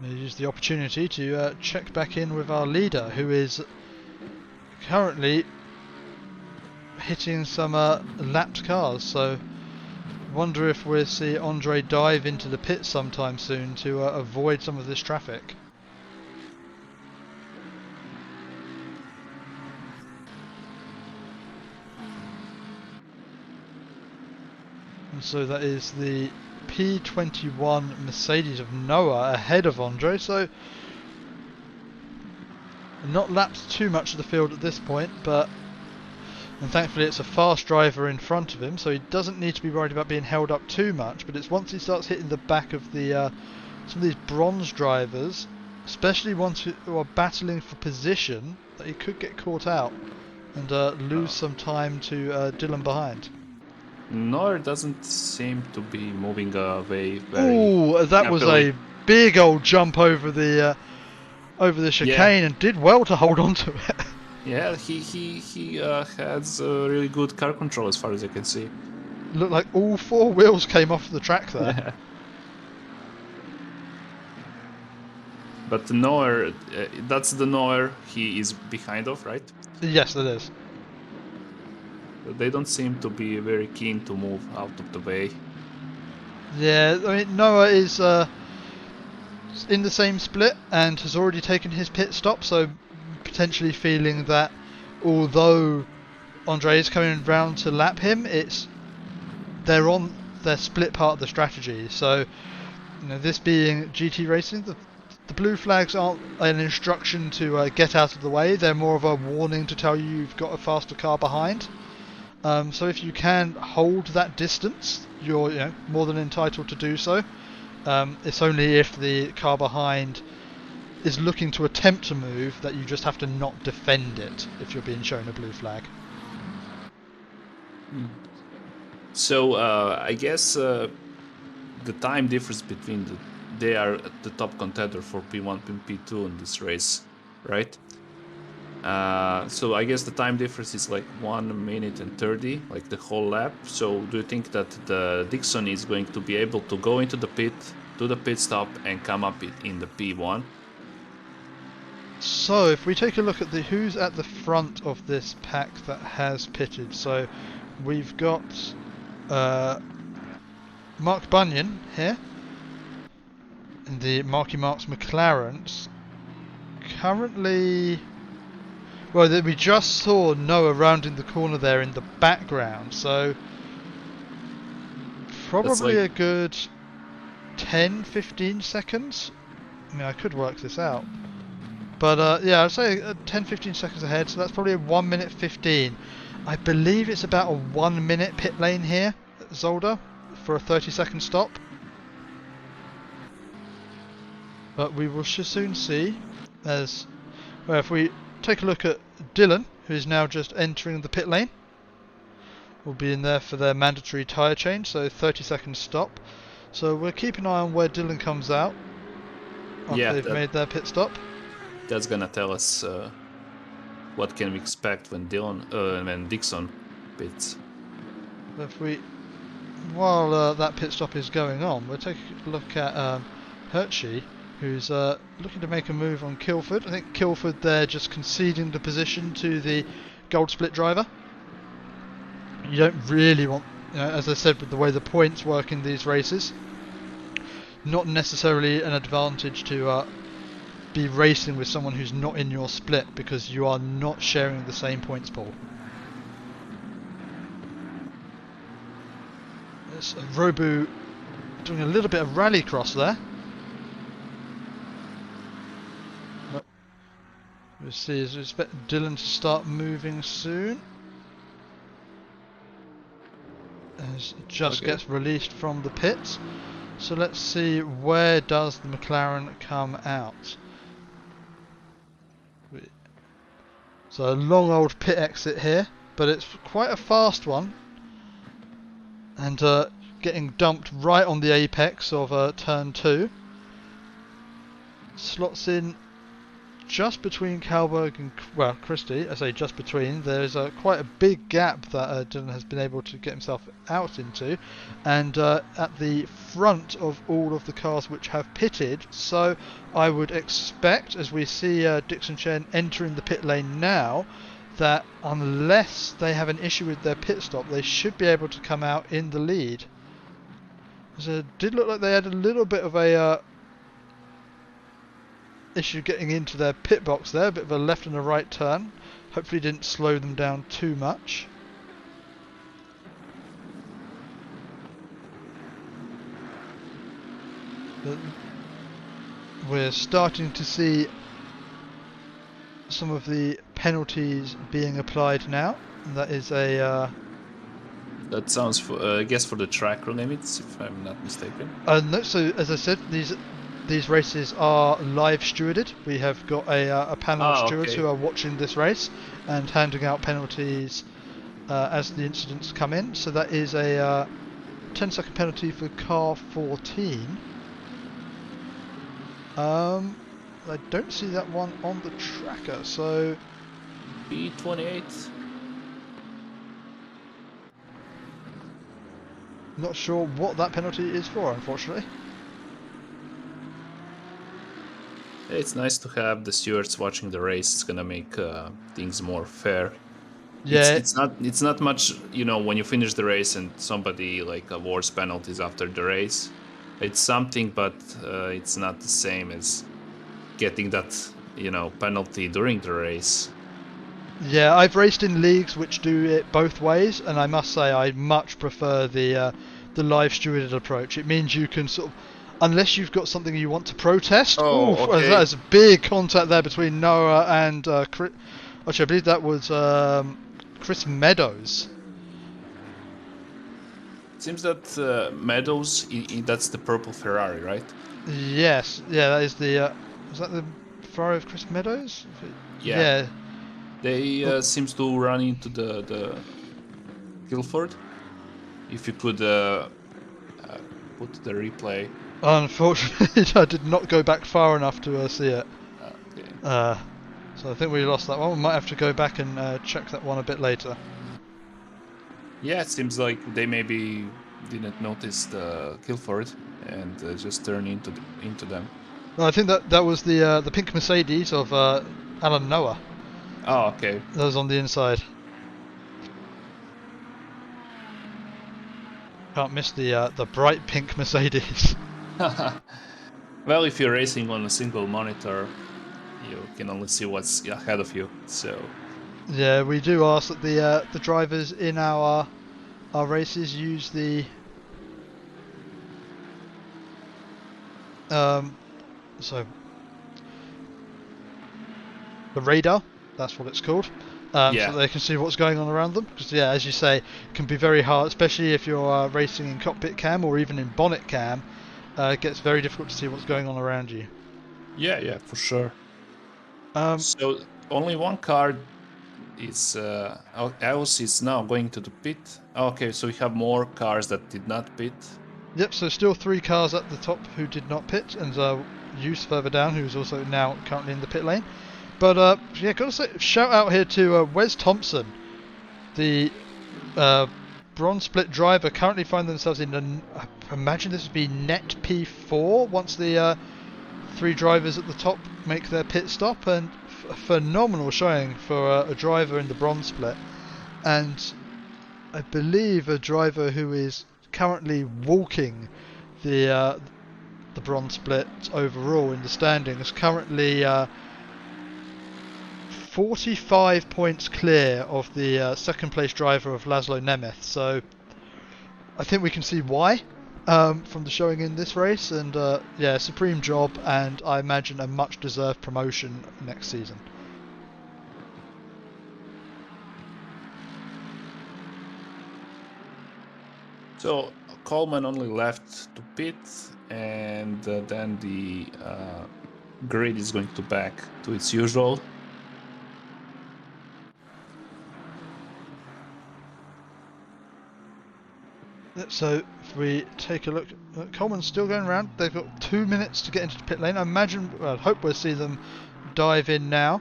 Use the opportunity to check back in with our leader, who is currently hitting some lapped cars. So, wonder if we'll see Andre dive into the pit sometime soon to avoid some of this traffic. And so that is the P21 Mercedes of Noah ahead of Andre, so not lapped too much of the field at this point, and thankfully it's a fast driver in front of him, so he doesn't need to be worried about being held up too much. But it's once he starts hitting the back of the some of these bronze drivers, especially ones who are battling for position, that he could get caught out and lose some time to Dylan behind. Nor doesn't seem to be moving away very. Ooh, that was a big old jump over the chicane, and did well to hold on to it. Yeah, he has really good car control as far as I can see. Looked like all four wheels came off the track there. But the Noer, that's the Noer he is behind of, right? Yes, it is. They don't seem to be very keen to move out of the way. Yeah, I mean, Noah is in the same split and has already taken his pit stop, so potentially feeling that although Andre is coming round to lap him, they're on they're split part of the strategy. So, you know, this being GT racing, the blue flags aren't an instruction to get out of the way. They're more of a warning to tell you you've got a faster car behind. So if you can hold that distance, you're more than entitled to do so. It's only if the car behind is looking to attempt to move that you just have to not defend it if you're being shown a blue flag. So I guess the time difference between they are the top contender for P1 and P2 in this race, right? So I guess the time difference is like 1 minute and 30, like the whole lap. So do you think that the Dixon is going to be able to go into the pit, do the pit stop, and come up in the P1? So if we take a look at who's at the front of this pack that has pitted, so we've got Mark Bunyan here in the Marky Mark's McLarens. Currently, well, we just saw Noah rounding the corner there in the background, so probably a good 10-15 seconds. I mean, I could work this out. But yeah, I'd say 10-15 seconds ahead, so that's probably a 1 minute 15. I believe it's about a 1 minute pit lane here at Zolder for a 30-second stop. But we will soon see, as well, if we take a look at Dylan, who is now just entering the pit lane. Will be in there for their mandatory tyre change, so 30-second stop. So we'll keep an eye on where Dylan comes out after they've made their pit stop. That's gonna tell us what can we expect when Dixon pits. While that pit stop is going on, we'll take a look at Hershey, who's looking to make a move on Kilford. I think Kilford there just conceding the position to the gold split driver. You don't really want, as I said, with the way the points work in these races, not necessarily an advantage to be racing with someone who's not in your split, because you are not sharing the same points pool. There's Robu doing a little bit of rallycross there. We'll see as we expect Dylan to start moving soon. As it just gets released from the pits. So let's see, where does the McLaren come out? So a long old pit exit here, but it's quite a fast one. And getting dumped right on the apex of turn 2. Slots in just between Kalberg and, well, Christie. I say just between. There's quite a big gap that Dylan has been able to get himself out into, and at the front of all of the cars which have pitted. So I would expect, as we see Dixon Chen entering the pit lane now, that unless they have an issue with their pit stop, they should be able to come out in the lead. So it did look like they had a little bit of a issue getting into their pit box there, a bit of a left and a right turn. Hopefully didn't slow them down too much. But we're starting to see some of the penalties being applied now. And that is a that sounds for I guess for the track limits, if I'm not mistaken. No, so as I said, these races are live stewarded. We have got a panel of stewards who are watching this race and handing out penalties as the incidents come in. So that is a 10-second penalty for car 14. I don't see that one on the tracker, so P28. not sure what that penalty is for, unfortunately. It's nice to have the stewards watching the race. It's gonna make things more fair. Yeah, it's not much, when you finish the race and somebody like awards penalties after the race. It's something, but it's not the same as getting that penalty during the race. Yeah, I've raced in leagues which do it both ways, and I must say I much prefer the the live stewarded approach. It means you can sort of, unless you've got something you want to protest. Oh, Oof, okay. that is a big contact there between Noah and Chris. Actually, I believe that was Chris Meadows. It seems that Meadows, that's the purple Ferrari, right? Yes, yeah, that is the. Was that the Ferrari of Chris Meadows? Yeah. They seems to run into the Guilford. If you could put the replay. Unfortunately, I did not go back far enough to see it. Okay. So I think we lost that one. We might have to go back and check that one a bit later. Yeah, it seems like they maybe didn't notice the Guilford and just turned into them. No, I think that was the pink Mercedes of Alan Noah. Oh, okay. That was on the inside. Can't miss the bright pink Mercedes. Well, if you're racing on a single monitor, you can only see what's ahead of you. So Yeah, we do ask that the drivers in our races use the the radar. That's what it's called. So that they can see what's going on around them. Because yeah, as you say, it can be very hard, especially if you're racing in cockpit cam or even in bonnet cam. It gets very difficult to see what's going on around you. Yeah, for sure. So only one car is else is now going to the pit. Okay, so we have more cars that did not pit. Yep, so still 3 cars at the top who did not pit, and Use further down, who's also now currently in the pit lane. But yeah, gotta say, shout out here to Wes Thompson, the bronze split driver, currently find themselves in I imagine this would be net P4 once the 3 drivers at the top make their pit stop, and a phenomenal showing for a driver in the bronze split, and I believe a driver who is currently walking the bronze split overall in the standings, currently 45 points clear of the second place driver of Laszlo Nemeth. So I think we can see why from the showing in this race, and yeah, supreme job, and I imagine a much deserved promotion next season. So Coleman only left to pit, and then the grid is going to back to its usual. So if we take a look, Coleman's still going around. They've got 2 minutes to get into the pit lane. I imagine, well, I hope we'll see them dive in now.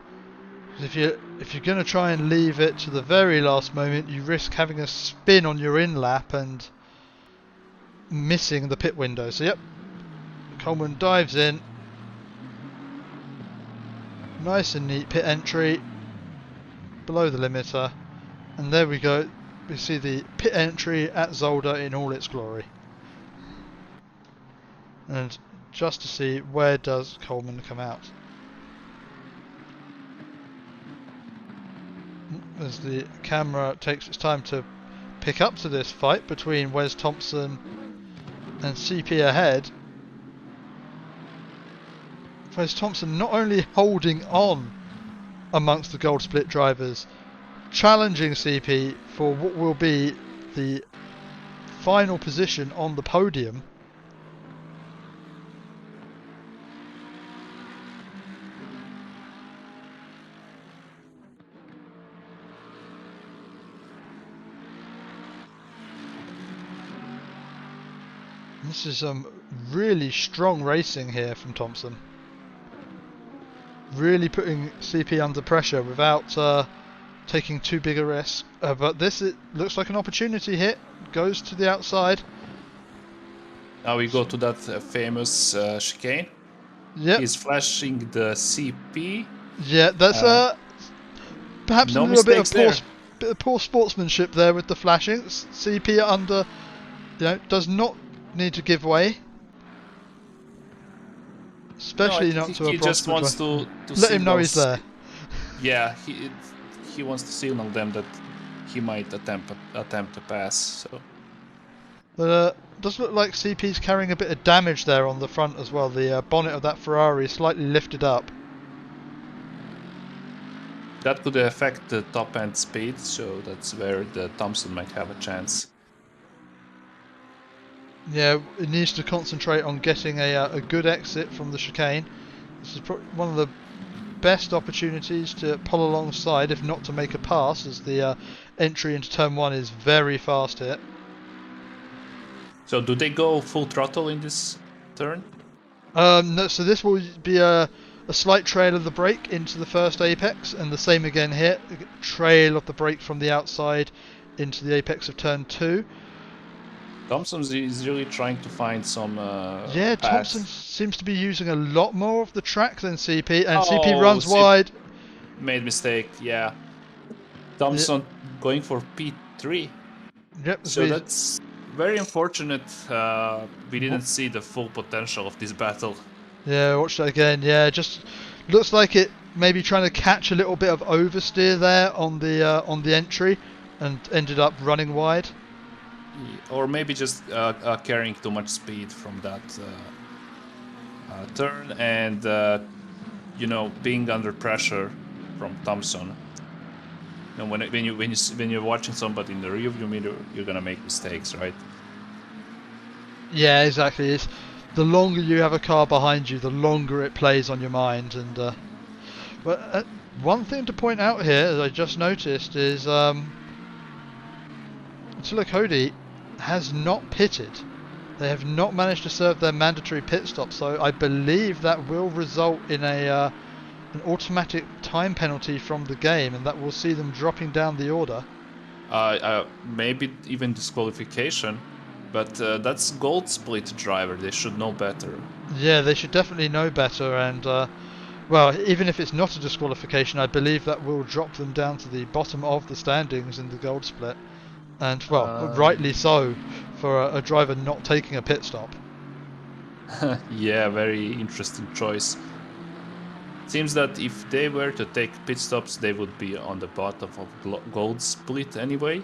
If you're going to try and leave it to the very last moment, you risk having a spin on your in lap and missing the pit window. So yep, Coleman dives in, nice and neat pit entry below the limiter, and there we go. We see the pit entry at Zolder in all its glory. And just to see, where does Coleman come out? As the camera takes its time to pick up to this fight between Wes Thompson and CP ahead. Wes Thompson not only holding on amongst the gold split drivers, challenging CP for what will be the final position on the podium. This is really strong racing here from Thompson. Really putting CP under pressure without taking too big a risk. But this, it looks like an opportunity hit. Goes to the outside. Now we go to that famous chicane. Yep. He's flashing the CP. Yeah, that's perhaps no a little bit of poor sportsmanship there with the flashing. CP under, does not need to give way. Especially not to a he just wants to let him know he's there. Yeah, he wants to signal them that he might attempt to pass. So, But does look like CP's carrying a bit of damage there on the front as well. The bonnet of that Ferrari is slightly lifted up. That could affect the top end speed, so that's where the Thompson might have a chance. Yeah, it needs to concentrate on getting a good exit from the chicane. This is one of the best opportunities to pull alongside, if not to make a pass, as the entry into turn 1 is very fast here. So do they go full throttle in this turn? No, so this will be a slight trail of the brake into the first apex, and the same again here. Trail of the brake from the outside into the apex of turn 2. Thompson is really trying to find some Yeah, Thompson path. seems to be using a lot more of the track than CP, and CP Oh, runs wide. made mistake, yeah. Thompson going for P3. Yep, So that's very unfortunate. We didn't see the full potential of this battle. yeah, watch that again. Yeah, just looks like it maybe trying to catch a little bit of oversteer there on the entry, and ended up running wide. Or maybe just carrying too much speed from that turn, and being under pressure from Thompson. And when you're watching somebody in the rearview mirror, you're gonna make mistakes, right? Yeah, exactly. It's the longer you have a car behind you, the longer it plays on your mind. And but one thing to point out here, as I just noticed, is Cody has not pitted. They have not managed to serve their mandatory pit stop, so I believe that will result in an automatic time penalty from the game, and that will see them dropping down the order. Maybe even disqualification, but that's gold split driver. They should know better. Yeah, they should definitely know better, and well, even if it's not a disqualification, I believe that will drop them down to the bottom of the standings in the gold split. And, well, rightly so, for a driver not taking a pit stop. Yeah, very interesting choice. Seems that if they were to take pit stops, they would be on the bottom of gold split anyway.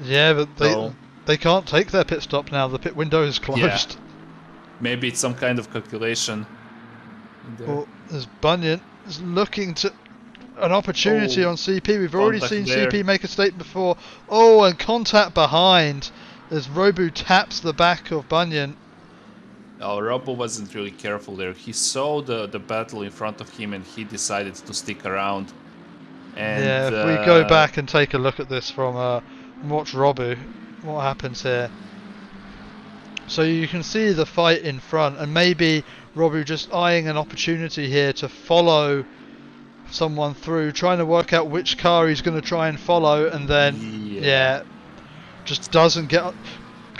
Yeah, but So, they can't take their pit stop now. The pit window is closed. yeah, maybe it's some kind of calculation. Well, there's Bunyan is looking to an opportunity on CP. We've already seen there. CP make a statement before. Oh, and contact behind as Robu taps the back of Bunyan. Oh, Robo wasn't really careful there. He saw the battle in front of him and he decided to stick around. And yeah, if we go back and take a look at this from watch Robu, what happens here? So you can see the fight in front, and maybe Robu just eyeing an opportunity here to follow someone through, trying to work out which car he's going to try and follow, and then just doesn't get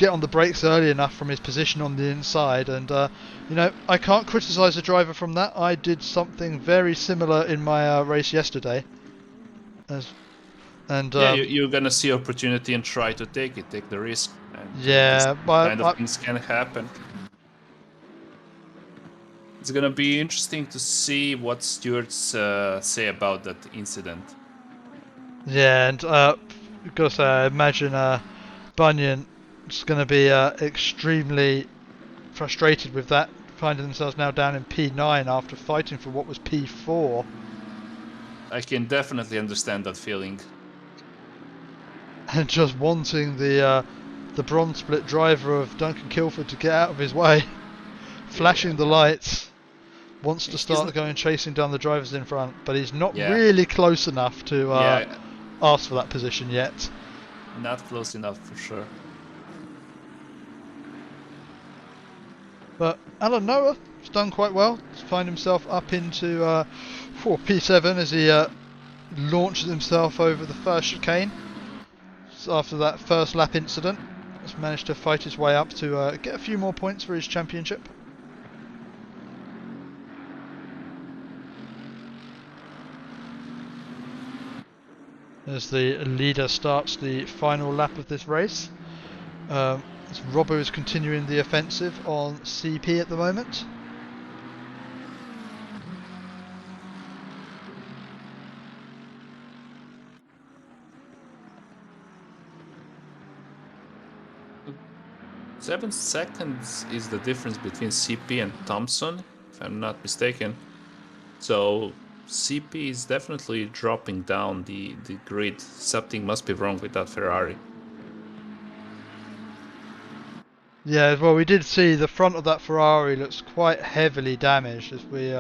on the brakes early enough from his position on the inside. And I can't criticise the driver from that. I did something very similar in my race yesterday. You're gonna see opportunity and try to take the risk. And yeah, kind of things can happen. It's gonna be interesting to see what stewards say about that incident. Yeah, and gotta say, I imagine Bunyan is gonna be extremely frustrated with that, finding themselves now down in P9 after fighting for what was P4. I can definitely understand that feeling. And just wanting the bronze split driver of Duncan Kilford to get out of his way, flashing the lights, wants to start going chasing down the drivers in front, but he's not really close enough to ask for that position yet. Not close enough for sure. But Alan Noah has done quite well to find himself up into P7 as he launches himself over the first chicane. So after that first lap incident, has managed to fight his way up to get a few more points for his championship. As the leader starts the final lap of this race. As Robbo is continuing the offensive on CP at the moment. 7 seconds is the difference between CP and Thompson, if I'm not mistaken. So CP is definitely dropping down the grid. Something must be wrong with that Ferrari. Yeah, well, we did see the front of that Ferrari looks quite heavily damaged. As we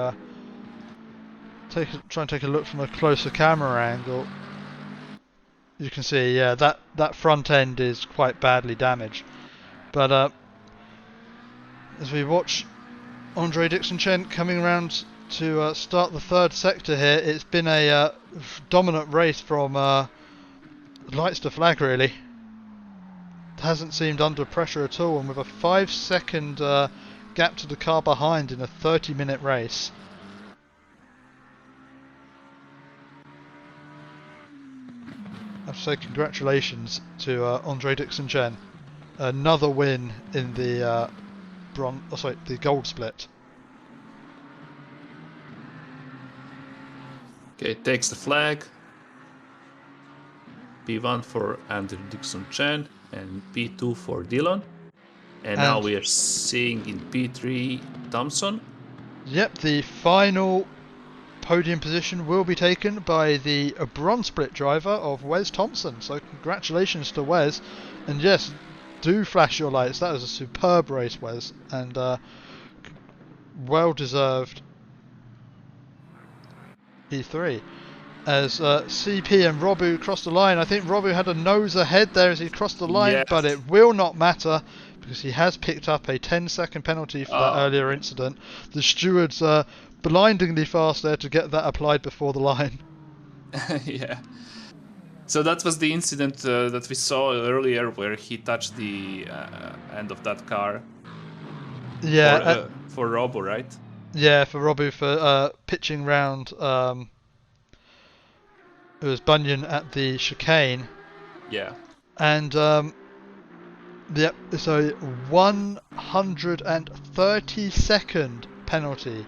try and take a look from a closer camera angle, you can see, yeah, that front end is quite badly damaged. But as we watch Andre Dixon-Chen coming around to start the third sector here, it's been a dominant race from lights to flag, really. Hasn't seemed under pressure at all, and with a 5-second gap to the car behind in a 30-minute race. I have to say congratulations to Andre Dixon-Chen. Another win in the the gold split. Okay, takes the flag. P1 for Andre Dixon-Chen and P2 for Dillon. And now we are seeing in P3 Thompson. Yep, the final podium position will be taken by the bronze split driver of Wes Thompson. So congratulations to Wes. And yes, do flash your lights. That was a superb race, Wes. And well deserved E3. As CP and Robu crossed the line. I think Robu had a nose ahead there as he crossed the line, Yes. but it will not matter because he has picked up a 10-second penalty for that earlier incident. The stewards blindingly fast there to get that applied before the line. Yeah. So that was the incident that we saw earlier where he touched the end of that car. Yeah, for Robo, right? yeah, for Robu for pitching round. It was Bunyan at the chicane. Yeah. And yep, it's a 130-second penalty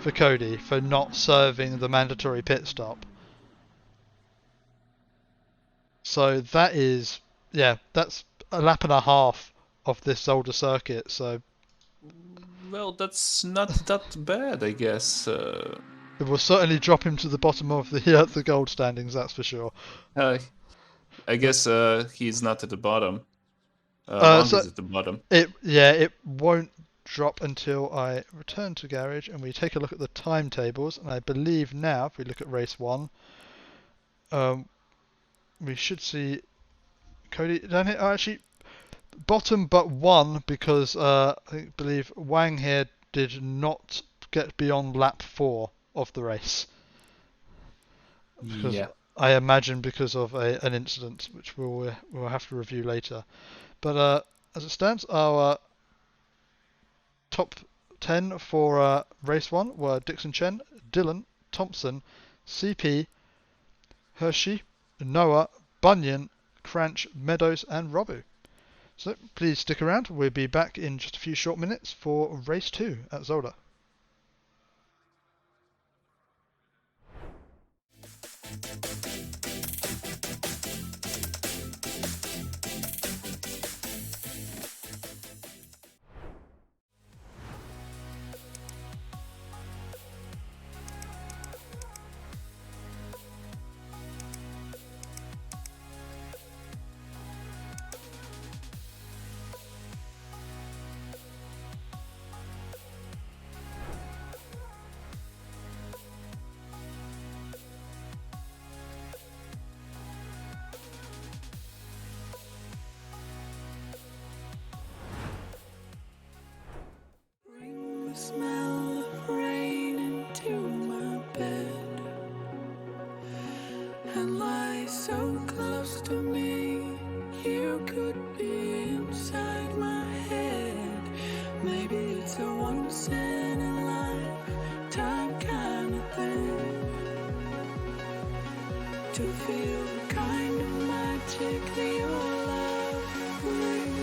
for Cody for not serving the mandatory pit stop. So that is, yeah, that's a lap and a half of this Zolder circuit. So Well, that's not that bad, I guess. it will certainly drop him to the bottom of the gold standings, that's for sure. I guess he's not at the bottom. So is at the bottom. It won't drop until I return to garage and we take a look at the timetables. And I believe now, if we look at race 1, we should see Cody down here. Actually, bottom but 1 because I believe Wang here did not get beyond lap 4 of the race. Because Yeah. I imagine because of an incident which we'll have to review later. But as it stands, our top 10 for race 1 were Dixon-Chen, Dillon, Thompson, CP, Hershey, Noah, Bunyan, Cranch, Meadows and Robu. So please stick around, we'll be back in just a few short minutes for race 2 at Zolder. Bring the smell of rain into my bed and lie so close to me. You could be inside my head. Maybe it's a once in a lifetime kind of thing to feel the kind of magic that your love brings.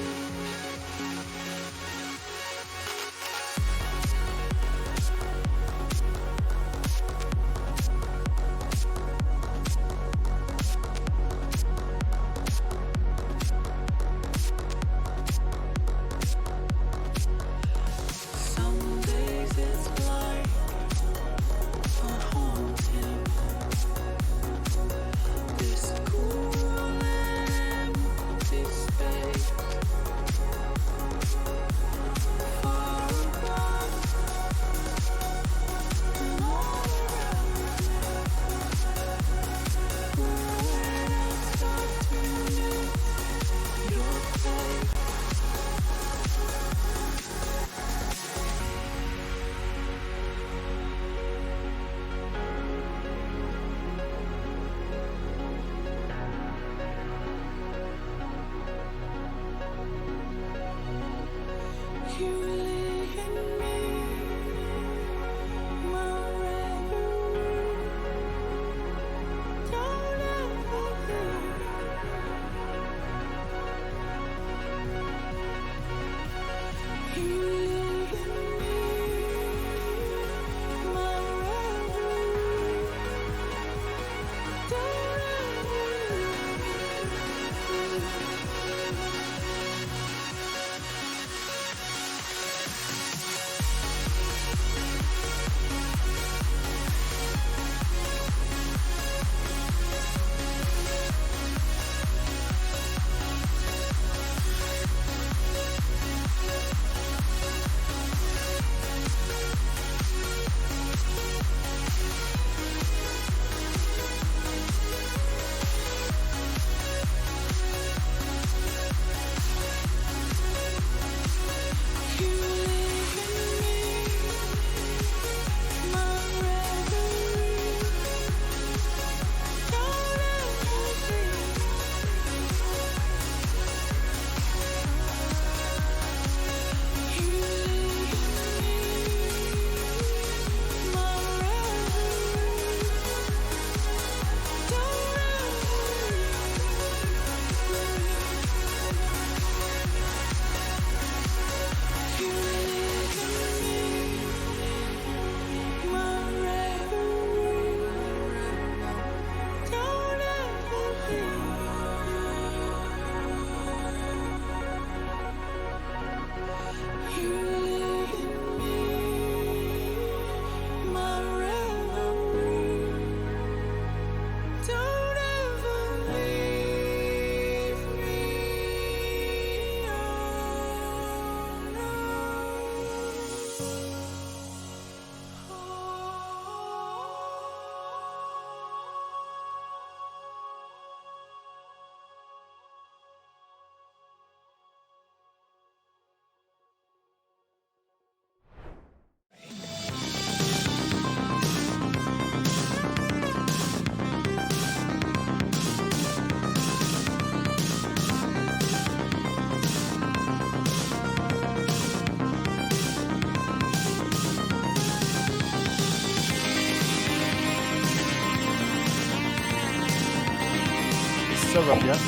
syrup yet.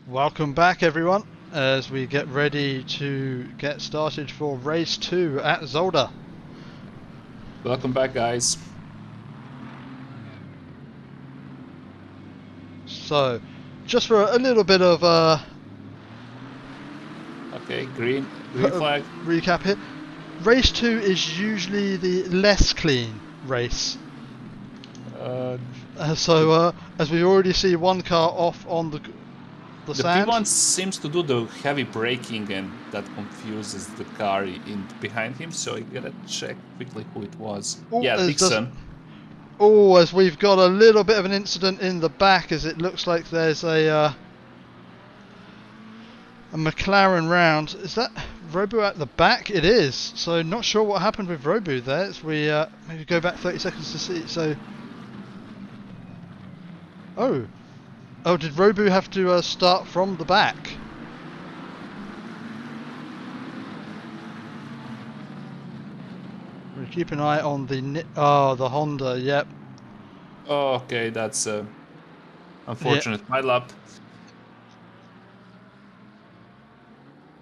Welcome back, everyone, as we get ready to get started for race 2 at Zolder. Welcome back, guys. So, just for a little bit of Okay, green flag. recap here, race 2 is usually the less clean race. As we already see one car off on the The sand. P1 seems to do the heavy braking, and that confuses the car in behind him. So I gotta check quickly who it was. Oh, Yeah, Dixon. As we've got a little bit of an incident in the back, as it looks like there's a McLaren round. Is that Robu at the back? It is. So not sure what happened with Robu there. As we maybe go back 30 seconds to see. So, oh, did Robu have to start from the back? We'll keep an eye on the Honda. Yep. Oh, okay, that's unfortunate. My lap.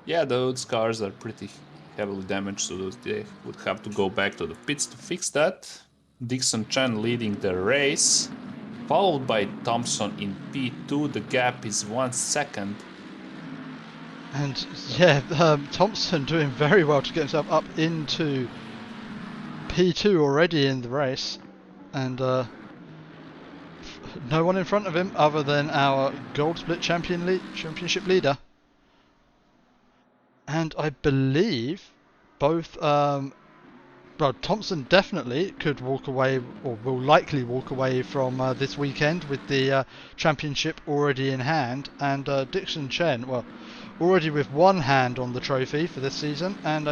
Yeah, those cars are pretty heavily damaged, so they would have to go back to the pits to fix that. Dixon Chen leading the race, followed by Thompson in P2. The gap is 1 second. And yeah, Thompson doing very well to get himself up into P2 already in the race, and no one in front of him other than our gold split championship leader. And I believe both, Thompson definitely could walk away, or will likely walk away from this weekend with the championship already in hand, and Dixon Chen, well, already with one hand on the trophy for this season, and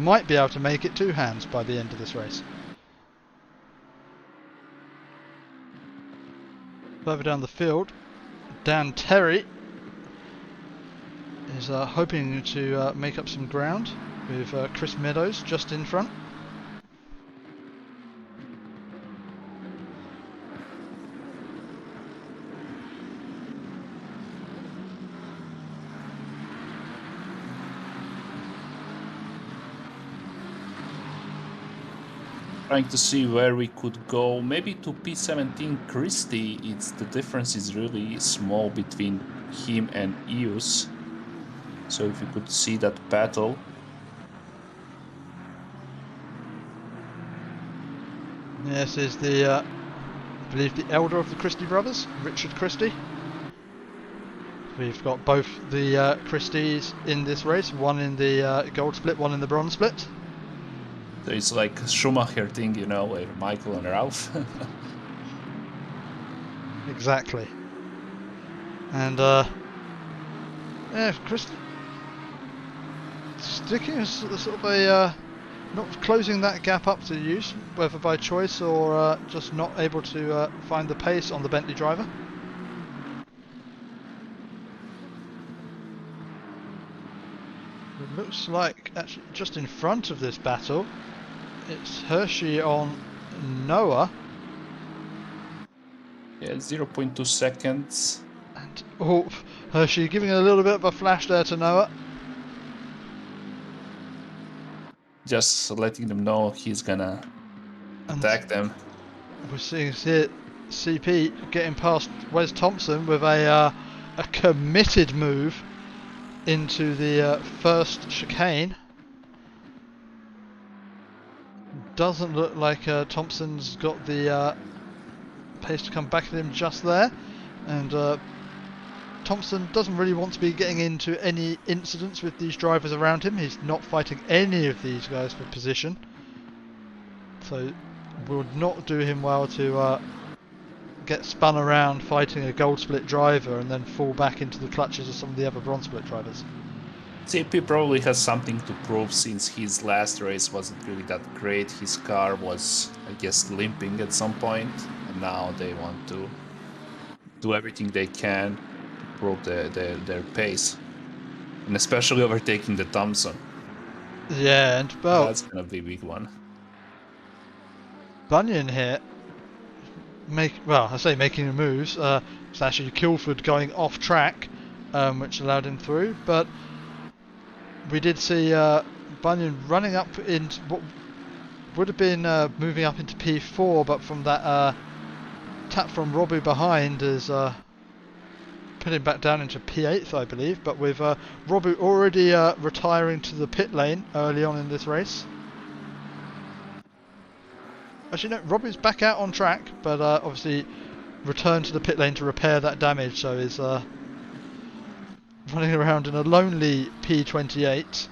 might be able to make it 2 hands by the end of this race. Further down the field, Dan Terry is hoping to make up some ground with Chris Meadows just in front. Trying to see where we could go. Maybe to P17 Christie. The difference is really small between him and Eus. So if you could see that battle. This is the, I believe, the elder of the Christie brothers, Richard Christie. We've got both the Christies in this race, one in the gold split, one in the bronze split. So it's like a Schumacher thing, you know, where Michael and Ralph. Exactly. And yeah, Chris sticking as sort of a not closing that gap up to use, whether by choice or just not able to find the pace on the Bentley driver. It looks like actually just in front of this battle, it's Hershey on Noah. Yeah, 0.2 seconds. And oh, Hershey giving a little bit of a flash there to Noah. Just letting them know he's gonna attack them. We're seeing here CP getting past Wes Thompson with a committed move into the first chicane. Doesn't look like Thompson's got the pace to come back at him just there, and Thompson doesn't really want to be getting into any incidents with these drivers around him. He's not fighting any of these guys for position, so would not do him well to get spun around fighting a gold split driver and then fall back into the clutches of some of the other bronze split drivers. CP probably has something to prove since his last race wasn't really that great. His car was, I guess, limping at some point, and now they want to do everything they can to prove their pace, and especially overtaking the Thompson. Yeah, and well, That's gonna be a big one. Bunyan here, I say making the moves. It's actually Kilford going off track, which allowed him through, but we did see Bunyan running up into what would have been moving up into P4, but from that tap from Robu behind is put him back down into P8th, I believe, but with Robu already retiring to the pit lane early on in this race. Actually, no, Robu's back out on track, but obviously returned to the pit lane to repair that damage, so is running around in a lonely P28.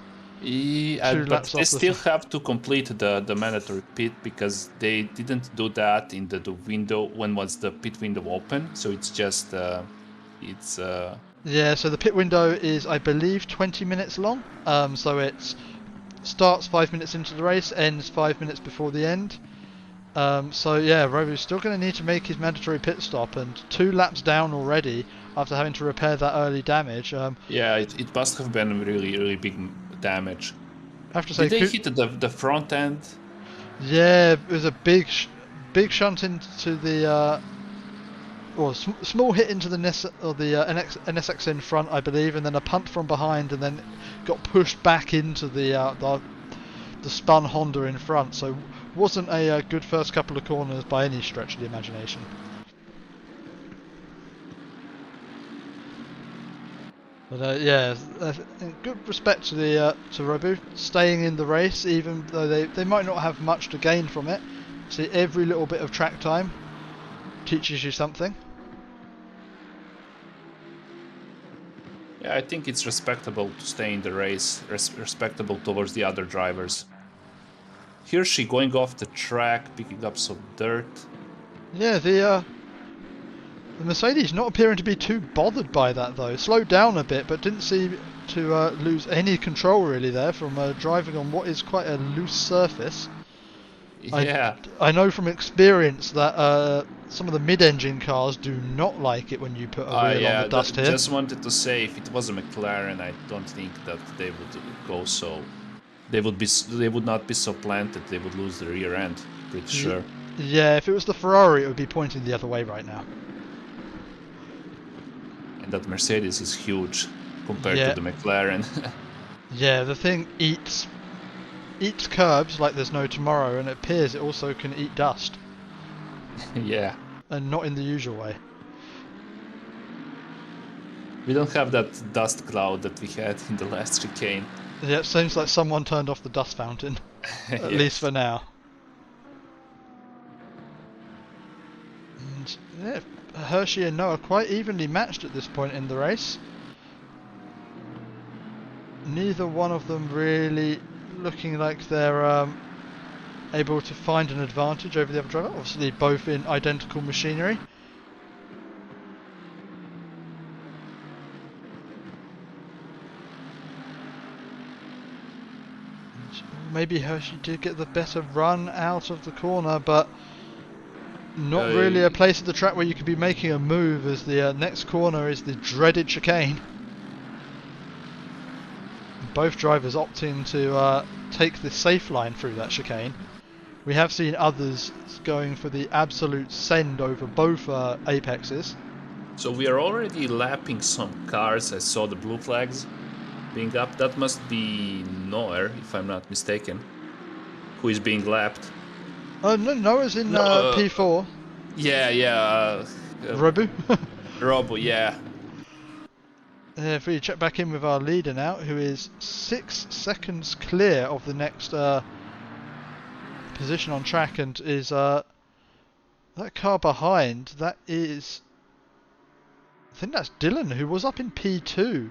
But they still have to complete the mandatory pit because they didn't do that in the window when was the pit window open. So it's just yeah. So the pit window is, I believe, 20 minutes long. So it starts 5 minutes into the race, ends 5 minutes before the end. So yeah, Robu's still going to need to make his mandatory pit stop, and 2 laps down already after having to repair that early damage. Yeah, it must have been really big damage. I have to say, did they hit the front end? Yeah, it was a big shunt into the small hit into the NSX in front, I believe, and then a punt from behind, and then got pushed back into the spun Honda in front. So wasn't a good first couple of corners by any stretch of the imagination. But yeah, good respect to to Robu, staying in the race even though they might not have much to gain from it. See, every little bit of track time teaches you something. Yeah, I think it's respectable to stay in the race, respectable towards the other drivers. Here she going off the track, picking up some dirt. Yeah, the Mercedes not appearing to be too bothered by that though. Slowed down a bit, but didn't seem to lose any control really there from driving on what is quite a loose surface. Yeah. I know from experience that some of the mid-engine cars do not like it when you put a wheel on the dust here. Just wanted to say, if it was a McLaren, I don't think that they would go so. They would not be so planted. They would lose the rear end. Pretty sure. Yeah, if it was the Ferrari, it would be pointing the other way right now. And that Mercedes is huge compared to the McLaren. Yeah, the thing eats curbs like there's no tomorrow, and it appears it also can eat dust. Yeah. And not in the usual way. We don't have that dust cloud that we had in the last chicane. Yeah, it seems like someone turned off the dust fountain. At least for now. And yeah, Hershey and Noah quite evenly matched at this point in the race. Neither one of them really looking like they're able to find an advantage over the other driver. Obviously both in identical machinery. maybe Hershey did get the better run out of the corner, but not Uh, really a place at the track where you could be making a move, as the next corner is the dreaded chicane. Both drivers opting to take the safe line through that chicane. We have seen others going for the absolute send over both apexes. So we are already lapping some cars. I saw the blue flags being up. That must be Noer, if I'm not mistaken, who is being lapped. No, Noah's in No, P4. Yeah. Robu. Robo, yeah. If we check back in with our leader now, who is 6 seconds clear of the next position on track, and is that car behind, that is, I think that's Dylan, who was up in P2.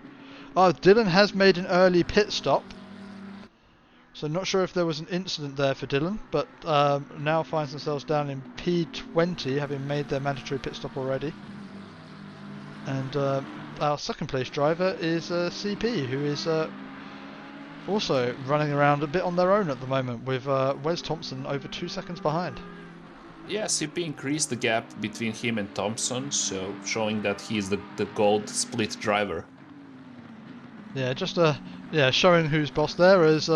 Oh, Dylan has made an early pit stop, so not sure if there was an incident there for Dylan, but now finds themselves down in P20, having made their mandatory pit stop already. And our second place driver is CP, who is also running around a bit on their own at the moment, with Wes Thompson over 2 seconds behind. Yeah, CP increased the gap between him and Thompson, so showing that he is the gold split driver. Yeah, just showing who's boss there, as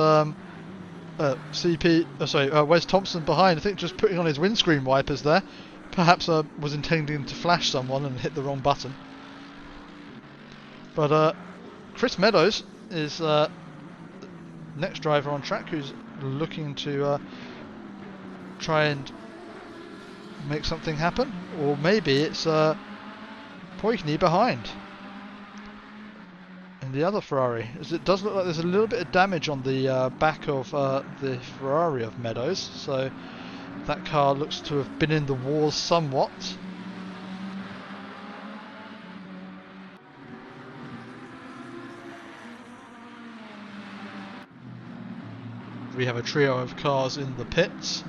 Wes Thompson behind, I think just putting on his windscreen wipers there. Perhaps was intending to flash someone and hit the wrong button. But Chris Meadows is next driver on track, who's looking to try and make something happen, or maybe it's Poigny behind in the other Ferrari, as it does look like there's a little bit of damage on the back of the Ferrari of Meadows, so that car looks to have been in the wars somewhat. We have a trio of cars in the pits.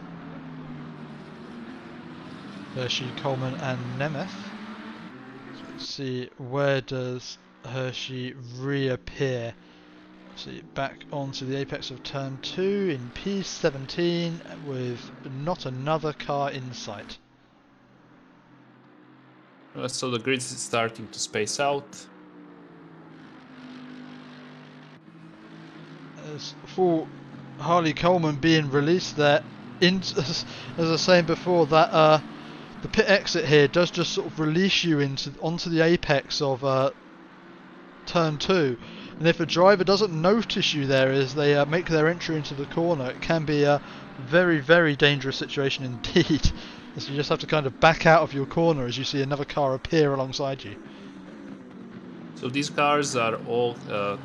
Hershey, Coleman and Nemeth. So let's see, where does Hershey reappear? See, back onto the apex of turn 2 in P17 with not another car in sight. So the grid is starting to space out. As for Harley Coleman being released there, as I was saying before, that the pit exit here does just sort of release you onto the apex of turn 2, and if a driver doesn't notice you there as they make their entry into the corner, it can be a very, very dangerous situation indeed. So you just have to kind of back out of your corner as you see another car appear alongside you. So these cars are all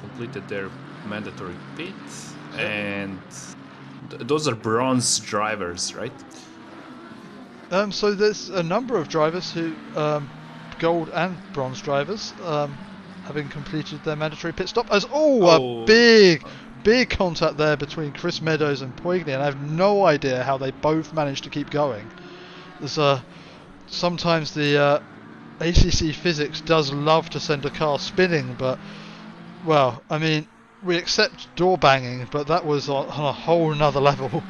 completed their mandatory pit, and those are bronze drivers, right? So there's a number of drivers who, gold and bronze drivers, having completed their mandatory pit stop. A big contact there between Chris Meadows and Poigny, and I have no idea how they both managed to keep going. There's sometimes the ACC physics does love to send a car spinning, but, well, I mean, we accept door banging, but that was on a whole nother level.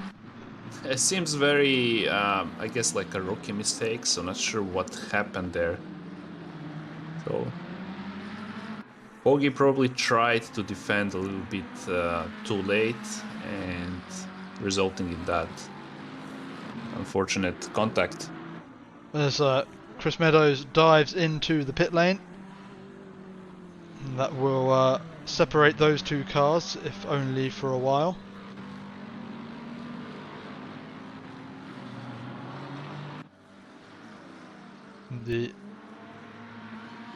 It seems very, I guess, like a rookie mistake, so not sure what happened there. So Pogi probably tried to defend a little bit too late, and resulting in that unfortunate contact. As Chris Meadows dives into the pit lane, and that will separate those two cars, if only for a while. The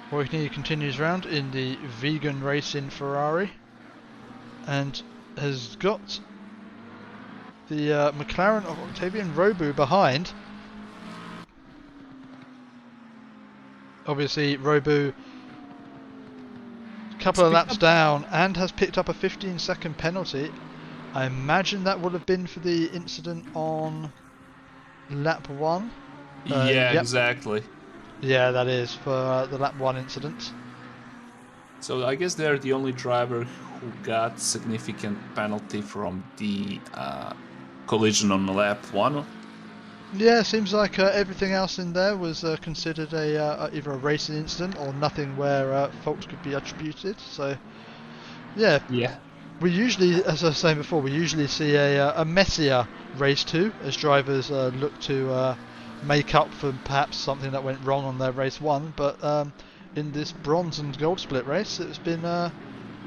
Poigny continues round in the vegan racing Ferrari and has got the McLaren of Octavian Robu behind. Obviously Robu a couple of laps down and has picked up a 15-second penalty. I imagine that would have been for the incident on lap 1. Yeah, yep. exactly. Yeah, that is for the lap 1 incident. So I guess they're the only driver who got significant penalty from the collision on lap 1. Yeah, seems like everything else in there was considered either a racing incident or nothing where faults could be attributed. So, yeah, Yeah. we usually, as I was saying before, we usually see a messier race 2 as drivers look to make up for perhaps something that went wrong on their race 1. But in this bronze and gold split race, it's been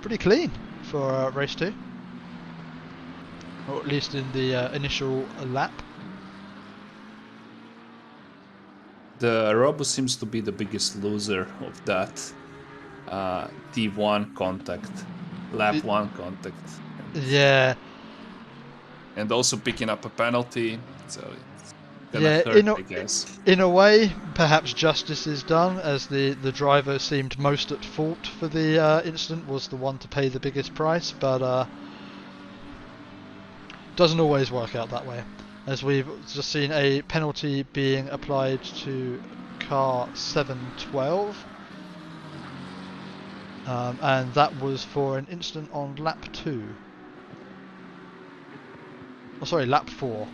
pretty clean for race 2, or at least in the initial lap. The Robo seems to be the biggest loser of that T1 contact, lap 1 contact. Yeah, And also picking up a penalty, so it's gonna yeah. hurt, I guess. In a way, perhaps justice is done, as the driver seemed most at fault for the incident, was the one to pay the biggest price, but doesn't always work out that way, as we've just seen a penalty being applied to car 712, and that was for an incident on lap 2. Oh, sorry, lap 4.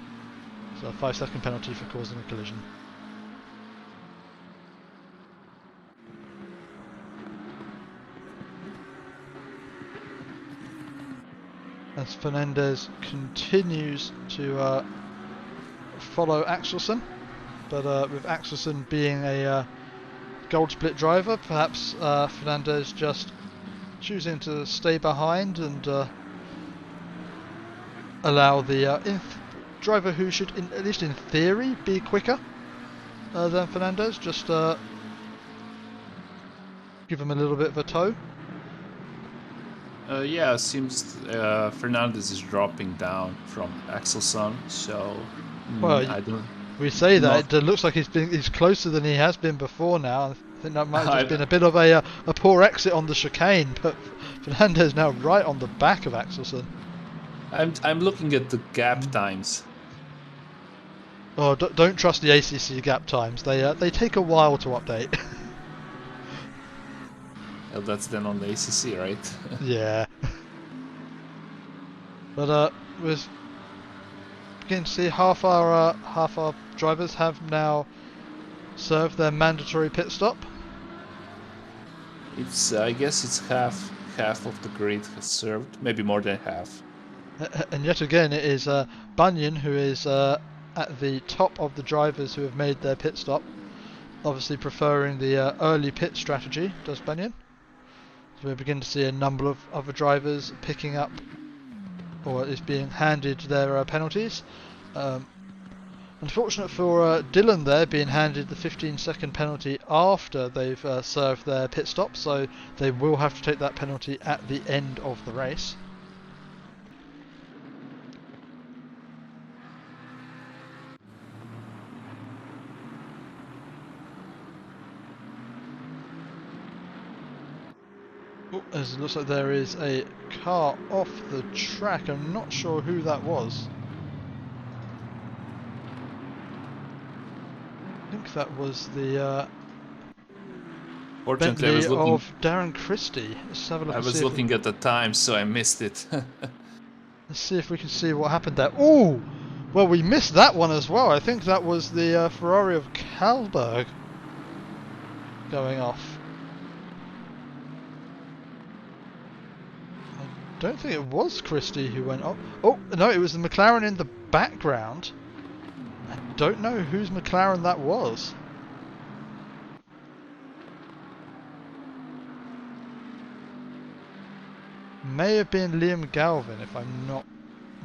So a 5-second penalty for causing a collision. As Fernandez continues to follow Axelsen, but with Axelsen being a gold split driver, perhaps Fernandez just choosing to stay behind and allow the driver who should, at least in theory, be quicker than Fernandez, just give him a little bit of a tow. Yeah, it seems Fernandez is dropping down from Axelson, so Well, I don't. we say that, Not- it looks like he's closer than he has been before now. I think that might have just I- been a bit of a poor exit on the chicane, but Fernandez now right on the back of Axelsen. I'm looking at the gap times. Oh, don't trust the ACC gap times. They take a while to update. Well, that's then on the ACC, right? Yeah. But we're beginning to see half our drivers have now served their mandatory pit stop. It's I guess it's half of the grid has served, maybe more than half. And yet again, it is Bunyan who is at the top of the drivers who have made their pit stop. Obviously preferring the early pit strategy, does Bunyan. So we're beginning to see a number of other drivers picking up, or at least being handed their penalties. Unfortunate for Dylan there, being handed the 15-second penalty after they've served their pit stop, so they will have to take that penalty at the end of the race. Oh, as it looks like there is a car off the track. I'm not sure who that was. I think that was the Fortunately, Bentley of Darren Christie. Let's have a look. I was looking at the time, so I missed it. Let's see if we can see what happened there. Oh, well, we missed that one as well. I think that was the Ferrari of Kalberg going off. I don't think it was Christie who went off. Oh, no, it was the McLaren in the background. I don't know whose McLaren that was. May have been Liam Galvin, if I'm not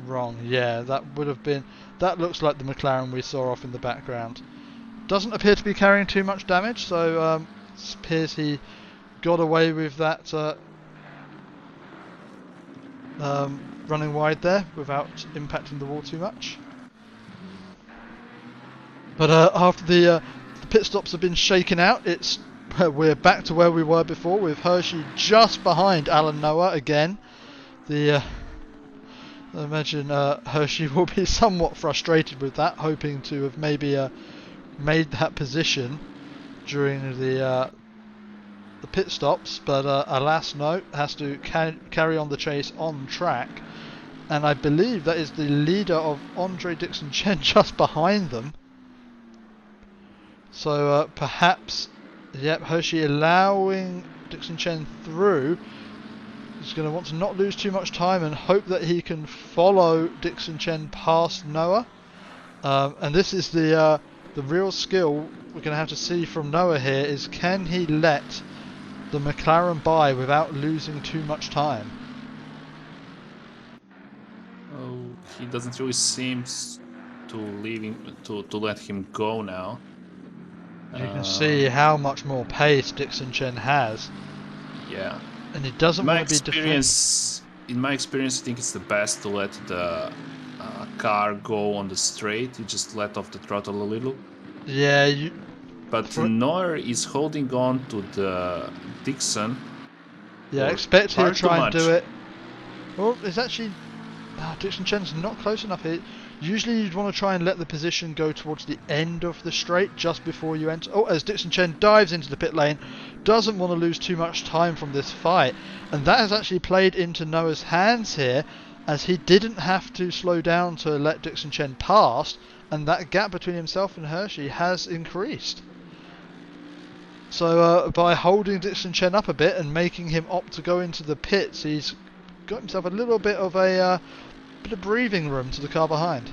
wrong. Yeah, that would have been. That looks like the McLaren we saw off in the background. Doesn't appear to be carrying too much damage, so it appears he got away with that running wide there without impacting the wall too much. But after the pit stops have been shaken out, we're back to where we were before, with Hershey just behind Alan Noah again. I imagine Hershey will be somewhat frustrated with that, hoping to have maybe made that position during the the pit stops, but alas no, has to carry on the chase on track. And I believe that is the leader of Andre Dixon Chen just behind them. So perhaps, yep, Hershey allowing Dixon Chen through. He's going to want to not lose too much time and hope that he can follow Dixon Chen past Noah. And this is the real skill we're going to have to see from Noah here, is can he let the McLaren by without losing too much time? Oh, he doesn't really seem to let him go now. You can see how much more pace Dixon Chen has. Yeah. And he doesn't want to be defended. In my experience, I think it's the best to let the car go on the straight. You just let off the throttle a little. Yeah, But Noah is holding on to the Dixon. Yeah, expect he'll try and do much. it. Well, it's actually... Dixon Chen's not close enough here. Usually you'd want to try and let the position go towards the end of the straight just before you enter. Oh, as Dixon Chen dives into the pit lane, doesn't want to lose too much time from this fight. And that has actually played into Noah's hands here, as he didn't have to slow down to let Dixon Chen pass, and that gap between himself and Hershey has increased. So by holding Dixon Chen up a bit and making him opt to go into the pits, he's got himself a little bit of a bit of breathing room to the car behind.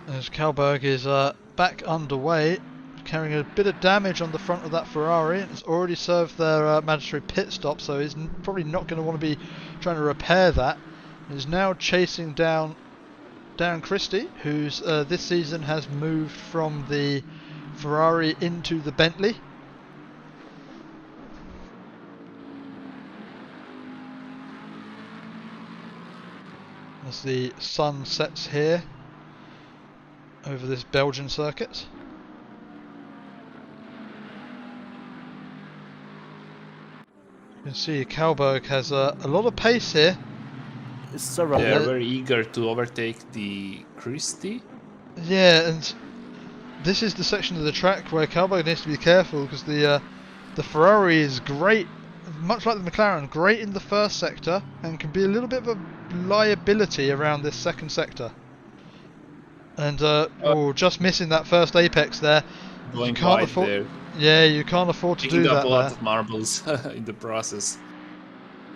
As Kalberg is back underway, carrying a bit of damage on the front of that Ferrari, and has already served their mandatory pit stop, so he's probably not going to want to be trying to repair that. He's now chasing down Darren Christie, who's this season has moved from the Ferrari into the Bentley. As the sun sets here over this Belgian circuit. You can see Kalberg has a lot of pace here. It's so They're rapid. very eager to overtake the Christie. Yeah, and this is the section of the track where Kalberg needs to be careful, because the Ferrari is great, much like the McLaren, great in the first sector and can be a little bit of a liability around this second sector. And just missing that first apex there. Going You can't wide afford. there. Yeah, you can't afford to Picking do up that a lot there. of marbles in the process.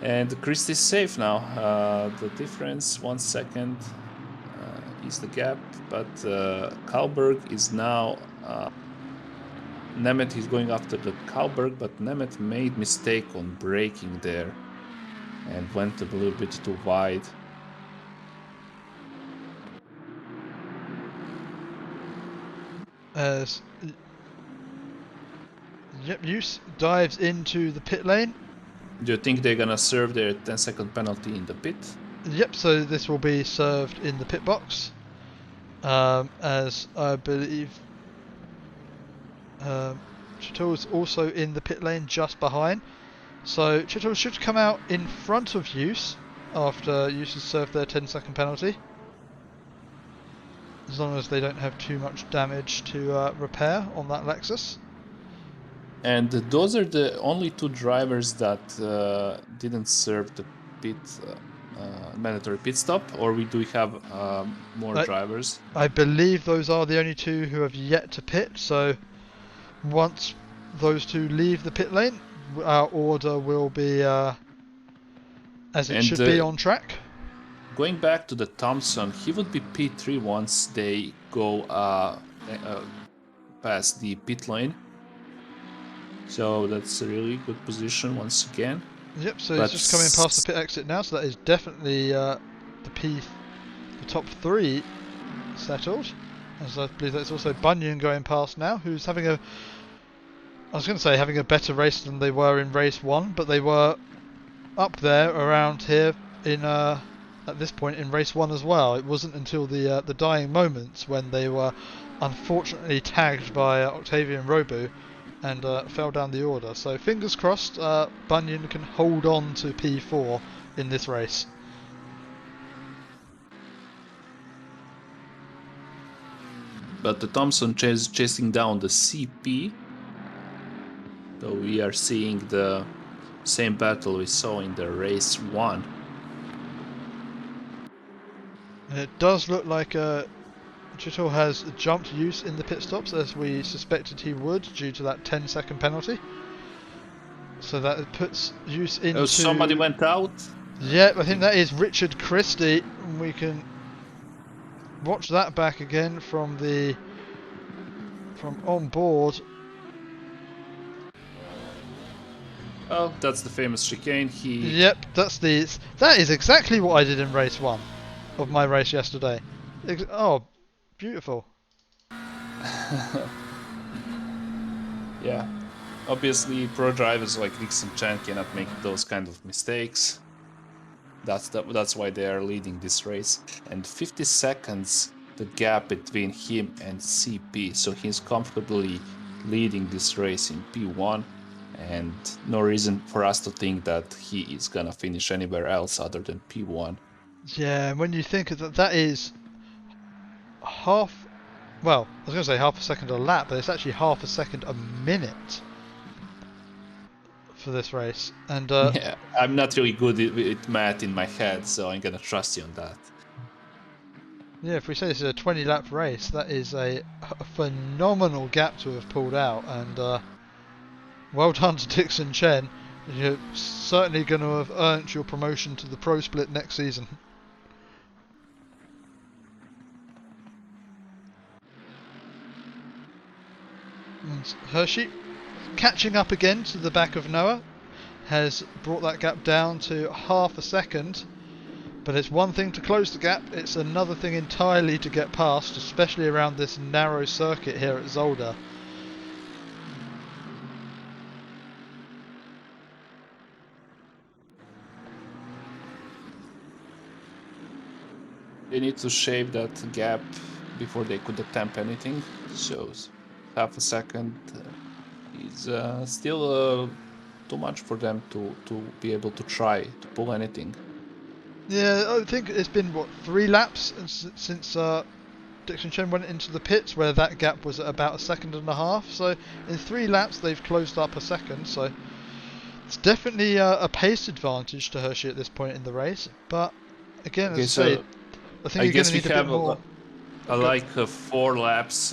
And Christie's safe now. The difference, 1 second, is the gap. But Kalberg is now... Nemeth is going after the Kalberg, but Nemeth made mistake on braking there and went a little bit too wide. As Use dives into the pit lane. Do you think they're gonna serve their 10-second penalty in the pit? Yep, so this will be served in the pit box. As I believe Chittle is also in the pit lane just behind. So Chittle should come out in front of Use after Use has served their 10-second penalty. As long as they don't have too much damage to repair on that Lexus. And those are the only 2 drivers that didn't serve the pit mandatory pit stop, or do we have more drivers? I believe those are the only 2 who have yet to pit, so once those 2 leave the pit lane, our order will be as it should be on track. Going back to the Thompson, he would be P3 once they go past the pit lane. So that's a really good position once again. Yep, so he's just coming past the pit exit now, so that is definitely the top 3 settled. As I believe that's also Bunyan going past now, who's having a better race than they were in race 1, but they were up there around here in at this point in race 1 as well. It wasn't until the dying moments when they were unfortunately tagged by Octavian Robu and fell down the order. So fingers crossed Bunyan can hold on to P4 in this race. but the Thompson chasing down the CP. So we are seeing the same battle we saw in the race 1. And it does look like Chittle has jumped use in the pit stops as we suspected he would due to that 10-second penalty. So that puts use into... Oh, somebody went out? Yeah, I think that is Richard Christie. We can watch that back again from on board. Oh, that's the famous chicane. Yep, that is exactly what I did in race 1 of my race yesterday. Oh, beautiful. Yeah. Obviously, pro drivers like Dixon Chen cannot make those kind of mistakes. That's why they are leading this race. And 50 seconds the gap between him and CP, so he's comfortably leading this race in P1, and no reason for us to think that he is gonna finish anywhere else other than P1. Yeah, and when you think of that is half... Well, I was going to say half a second a lap, but it's actually half a second a minute for this race. And Yeah, I'm not really good with math in my head, so I'm gonna trust you on that. yeah, if we say this is a 20-lap race, that is a phenomenal gap to have pulled out. And well done to Dixon Chen. You're certainly going to have earned your promotion to the Pro Split next season. And Hershey, catching up again to the back of Noah, has brought that gap down to half a second. But it's one thing to close the gap, it's another thing entirely to get past, especially around this narrow circuit here at Zolder. They need to shape that gap before they could attempt anything. So half a second is still too much for them to be able to try to pull anything. Yeah, I think it's been, what, 3 laps since Dixon Chen went into the pits, where that gap was at about a second and a half. So in 3 laps they've closed up a second, so it's definitely a pace advantage to Hershey at this point in the race. But again, as I say, I think you're going to need a bit more. Like 4 laps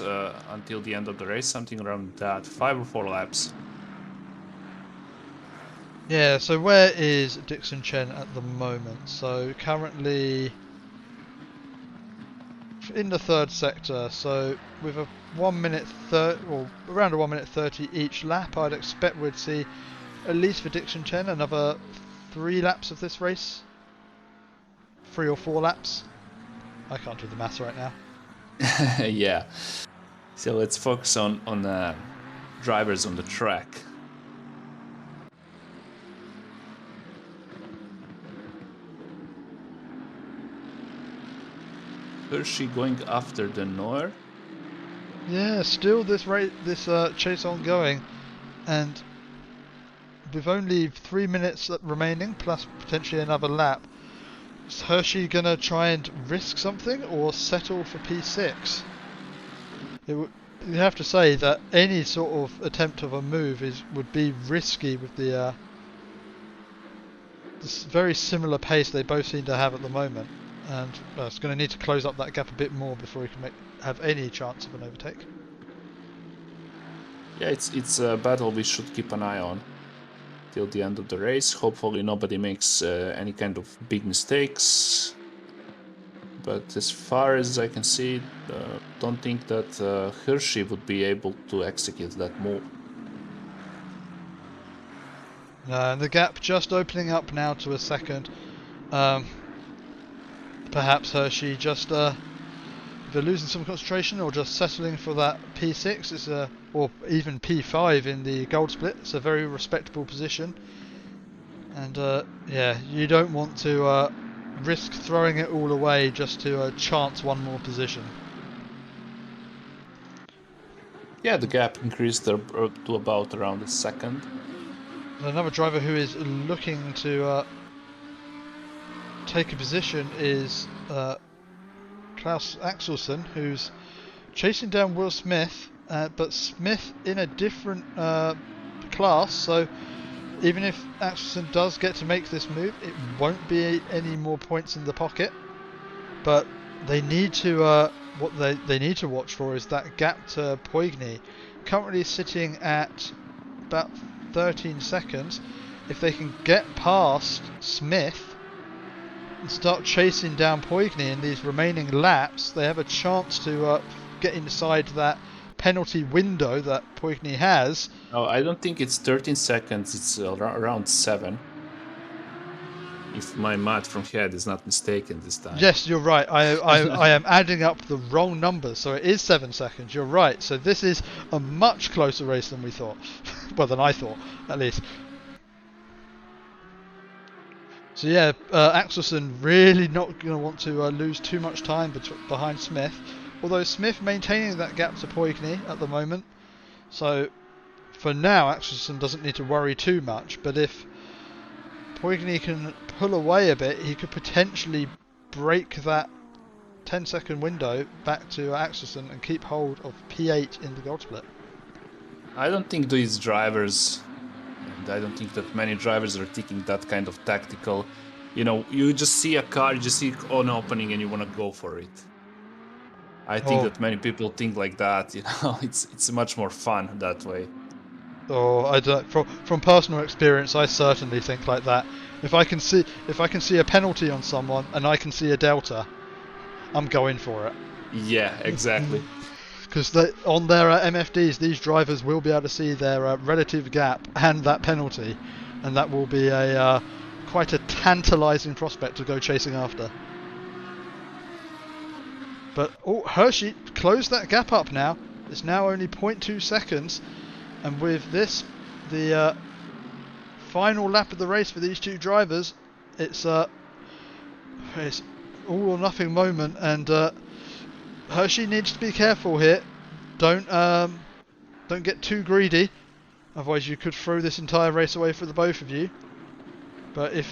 until the end of the race, something around that, 5 or 4 laps. Yeah, so where is Dixon Chen at the moment? So currently in the 3rd sector, so with a 1 minute 30, or around a 1 minute 30 each lap, I'd expect we'd see, at least for Dixon Chen, another 3 laps of this race. 3 or 4 laps. I can't do the maths right now. Yeah. So let's focus on drivers on the track. Hershey going after the Noir. Yeah, still this chase ongoing, and with only 3 minutes remaining, plus potentially another lap, is Hershey gonna try and risk something or settle for P6? You have to say that any sort of attempt of a move would be risky with the this very similar pace they both seem to have at the moment, and it's going to need to close up that gap a bit more before he can have any chance of an overtake. Yeah, it's a battle we should keep an eye on till the end of the race. Hopefully nobody makes any kind of big mistakes. But as far as I can see, don't think that Hershey would be able to execute that move. And the gap just opening up now to a second. Perhaps Hershey just either losing some concentration or just settling for that P6, or even P5 in the gold split. It's a very respectable position. And yeah, you don't want to risk throwing it all away just to chance one more position. Yeah, the gap increased to about around a second. And another driver who is looking to take a position is Klaus Axelsen, who's chasing down Will Smith, but Smith in a different class, so even if Axelson does get to make this move, it won't be any more points in the pocket. But they need to what they need to watch for is that gap to Poigny, currently sitting at about 13 seconds. If they can get past Smith and start chasing down Poigny in these remaining laps, they have a chance to get inside that penalty window that Poigny has. No, I don't think it's 13 seconds. It's around 7. If my math from head is not mistaken this time. Yes, you're right. I am adding up the wrong numbers, so it is 7 seconds. You're right. So this is a much closer race than we thought. Well, than I thought, at least. So yeah, Axelson really not going to want to lose too much time behind Smith. Although Smith maintaining that gap to Poigny at the moment. So for now, Axelson doesn't need to worry too much. But if Poigny can pull away a bit, he could potentially break that 10-second window back to Axelson and keep hold of P8 in the gold split. I don't think these drivers, and I don't think that many drivers are taking that kind of tactical, you just see a car, you just see an opening and you want to go for it. I think that many people think like that, it's much more fun that way. Oh, I don't. From personal experience, I certainly think like that. If I can see a penalty on someone and I can see a delta, I'm going for it. Yeah, exactly. Because on their MFDs, these drivers will be able to see their relative gap and that penalty, and that will be a quite a tantalising prospect to go chasing after. But Hershey closed that gap up now. It's now only 0.2 seconds. And with this, the final lap of the race for these two drivers, it's all or nothing moment, and Hershey needs to be careful here. Don't get too greedy, otherwise you could throw this entire race away for the both of you. But if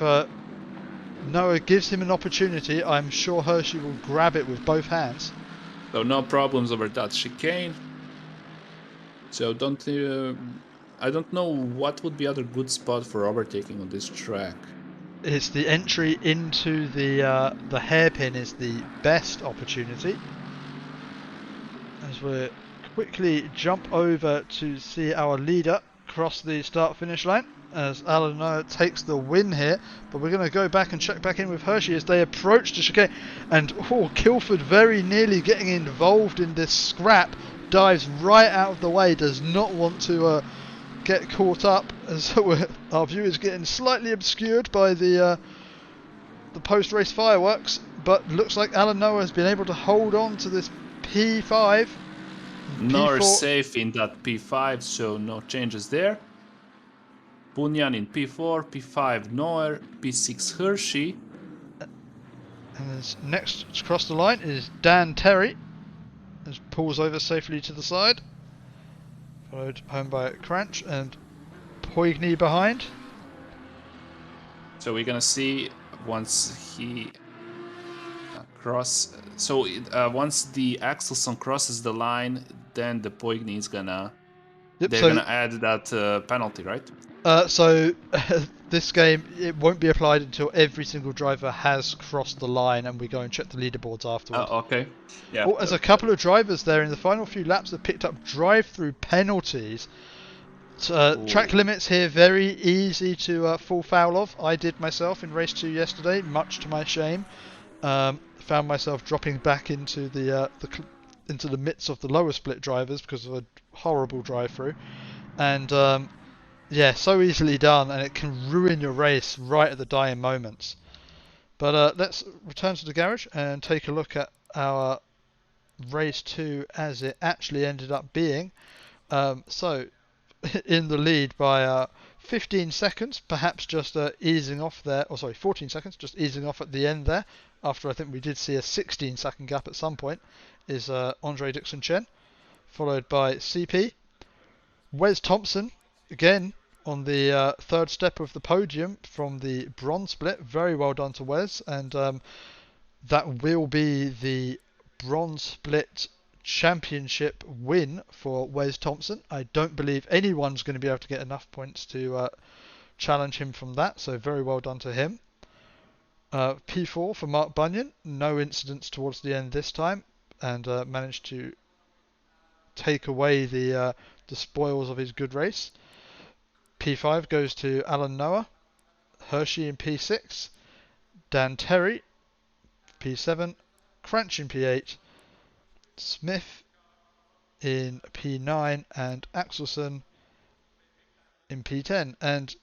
Noah gives him an opportunity, I'm sure Hershey will grab it with both hands. So no problems over that chicane. So I don't know what would be other good spot for overtaking on this track. It's the entry into the hairpin is the best opportunity. As we quickly jump over to see our leader cross the start-finish line, as Alan Noah takes the win here. But we're going to go back and check back in with Hershey as they approach the chicane. And Kilford very nearly getting involved in this scrap. Dives right out of the way, does not want to get caught up, as our view is getting slightly obscured by the post-race fireworks, but looks like Alan Noah has been able to hold on to this P5. Noah safe in that P5, so no changes there. Bunyan in P4, P5 Noah, P6 Hershey. And next to cross the line is Dan Terry, as pulls over safely to the side, followed home by Cranch and Poigny behind. So we're gonna see once he once the Axelson crosses the line, then the Poigny is gonna gonna add that penalty, right? So this game, it won't be applied until every single driver has crossed the line, and we go and check the leaderboards afterwards. Okay. Yeah. There's a couple of drivers there in the final few laps that picked up drive-through penalties. Track limits here, very easy to fall foul of. I did myself in race 2 yesterday, much to my shame. Found myself dropping back into the midst of the lower split drivers because of a horrible drive-through, and yeah, so easily done, and it can ruin your race right at the dying moments. But let's return to the garage and take a look at our race 2 as it actually ended up being. So in the lead by 15 seconds, perhaps just easing off there, 14 seconds, just easing off at the end there, after I think we did see a 16-second gap at some point, is Andre Dixon-Chen, followed by CP. Wes Thompson, again, on the third step of the podium from the bronze split. Very well done to Wes, and that will be the bronze split championship win for Wes Thompson. I don't believe anyone's going to be able to get enough points to challenge him from that, so very well done to him. P4 for Mark Bunyan, no incidents towards the end this time, and managed to take away the spoils of his good race. P5 goes to Alan Noah, Hershey in P6, Dan Terry, P7, Cranch in P8, Smith in P9, and Axelson in P10. And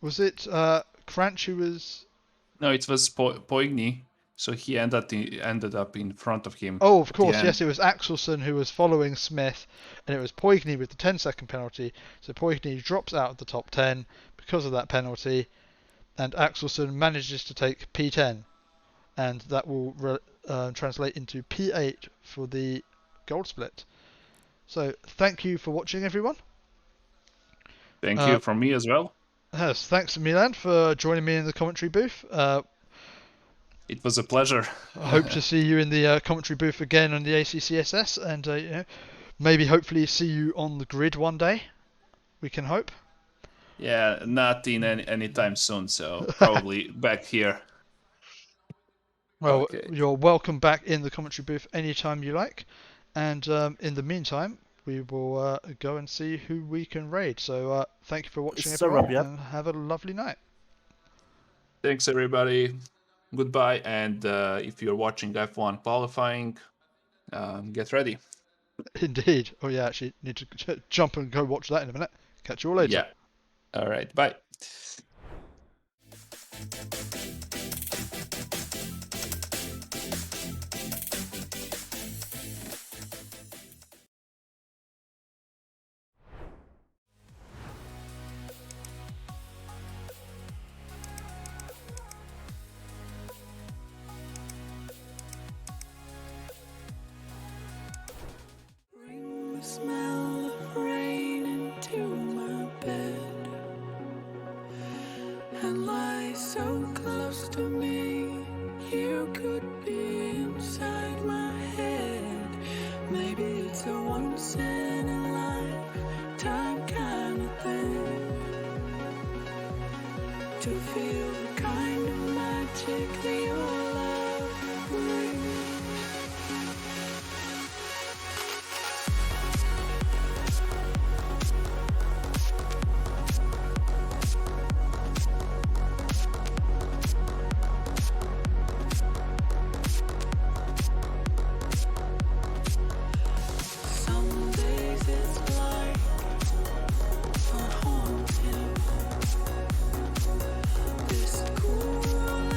was it Cranch who was... No, it was Poigny, so he ended up in front of him. Oh, of at the course, end. yes, it was Axelson who was following Smith, and it was Poigny with the 10-second penalty. So Poigny drops out of the top 10 because of that penalty, and Axelson manages to take P10, and that will translate into P8 for the gold split. So thank you for watching, everyone. Thank you from me as well. Yes, thanks to Milan for joining me in the commentary booth. It was a pleasure. I hope to see you in the commentary booth again on the ACCSS, and maybe hopefully see you on the grid one day. We can hope. Yeah, not in any time soon, so probably back here. Well, Okay. You're welcome back in the commentary booth anytime you like, and in the meantime, we will go and see who we can raid. So thank you for watching, It's so everyone, Rabiat. and have a lovely night. Thanks, everybody. Goodbye, and if you're watching F1 qualifying, get ready. Indeed. Oh yeah, actually need to jump and go watch that in a minute. Catch you all later. Yeah. All right. Bye. Bring the smell of rain into my bed and lie so close to me. You could be inside my head. Maybe it's a once in a lifetime kind of thing to feel the kind of magic that your love brings. Some days it's like a haunting. This cool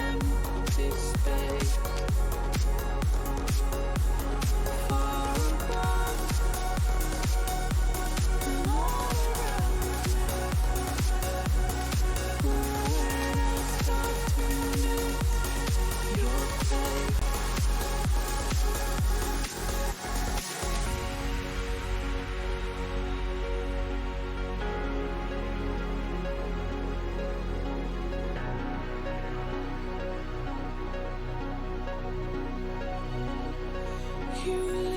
empty space, far above and all around. When I start to miss your face. You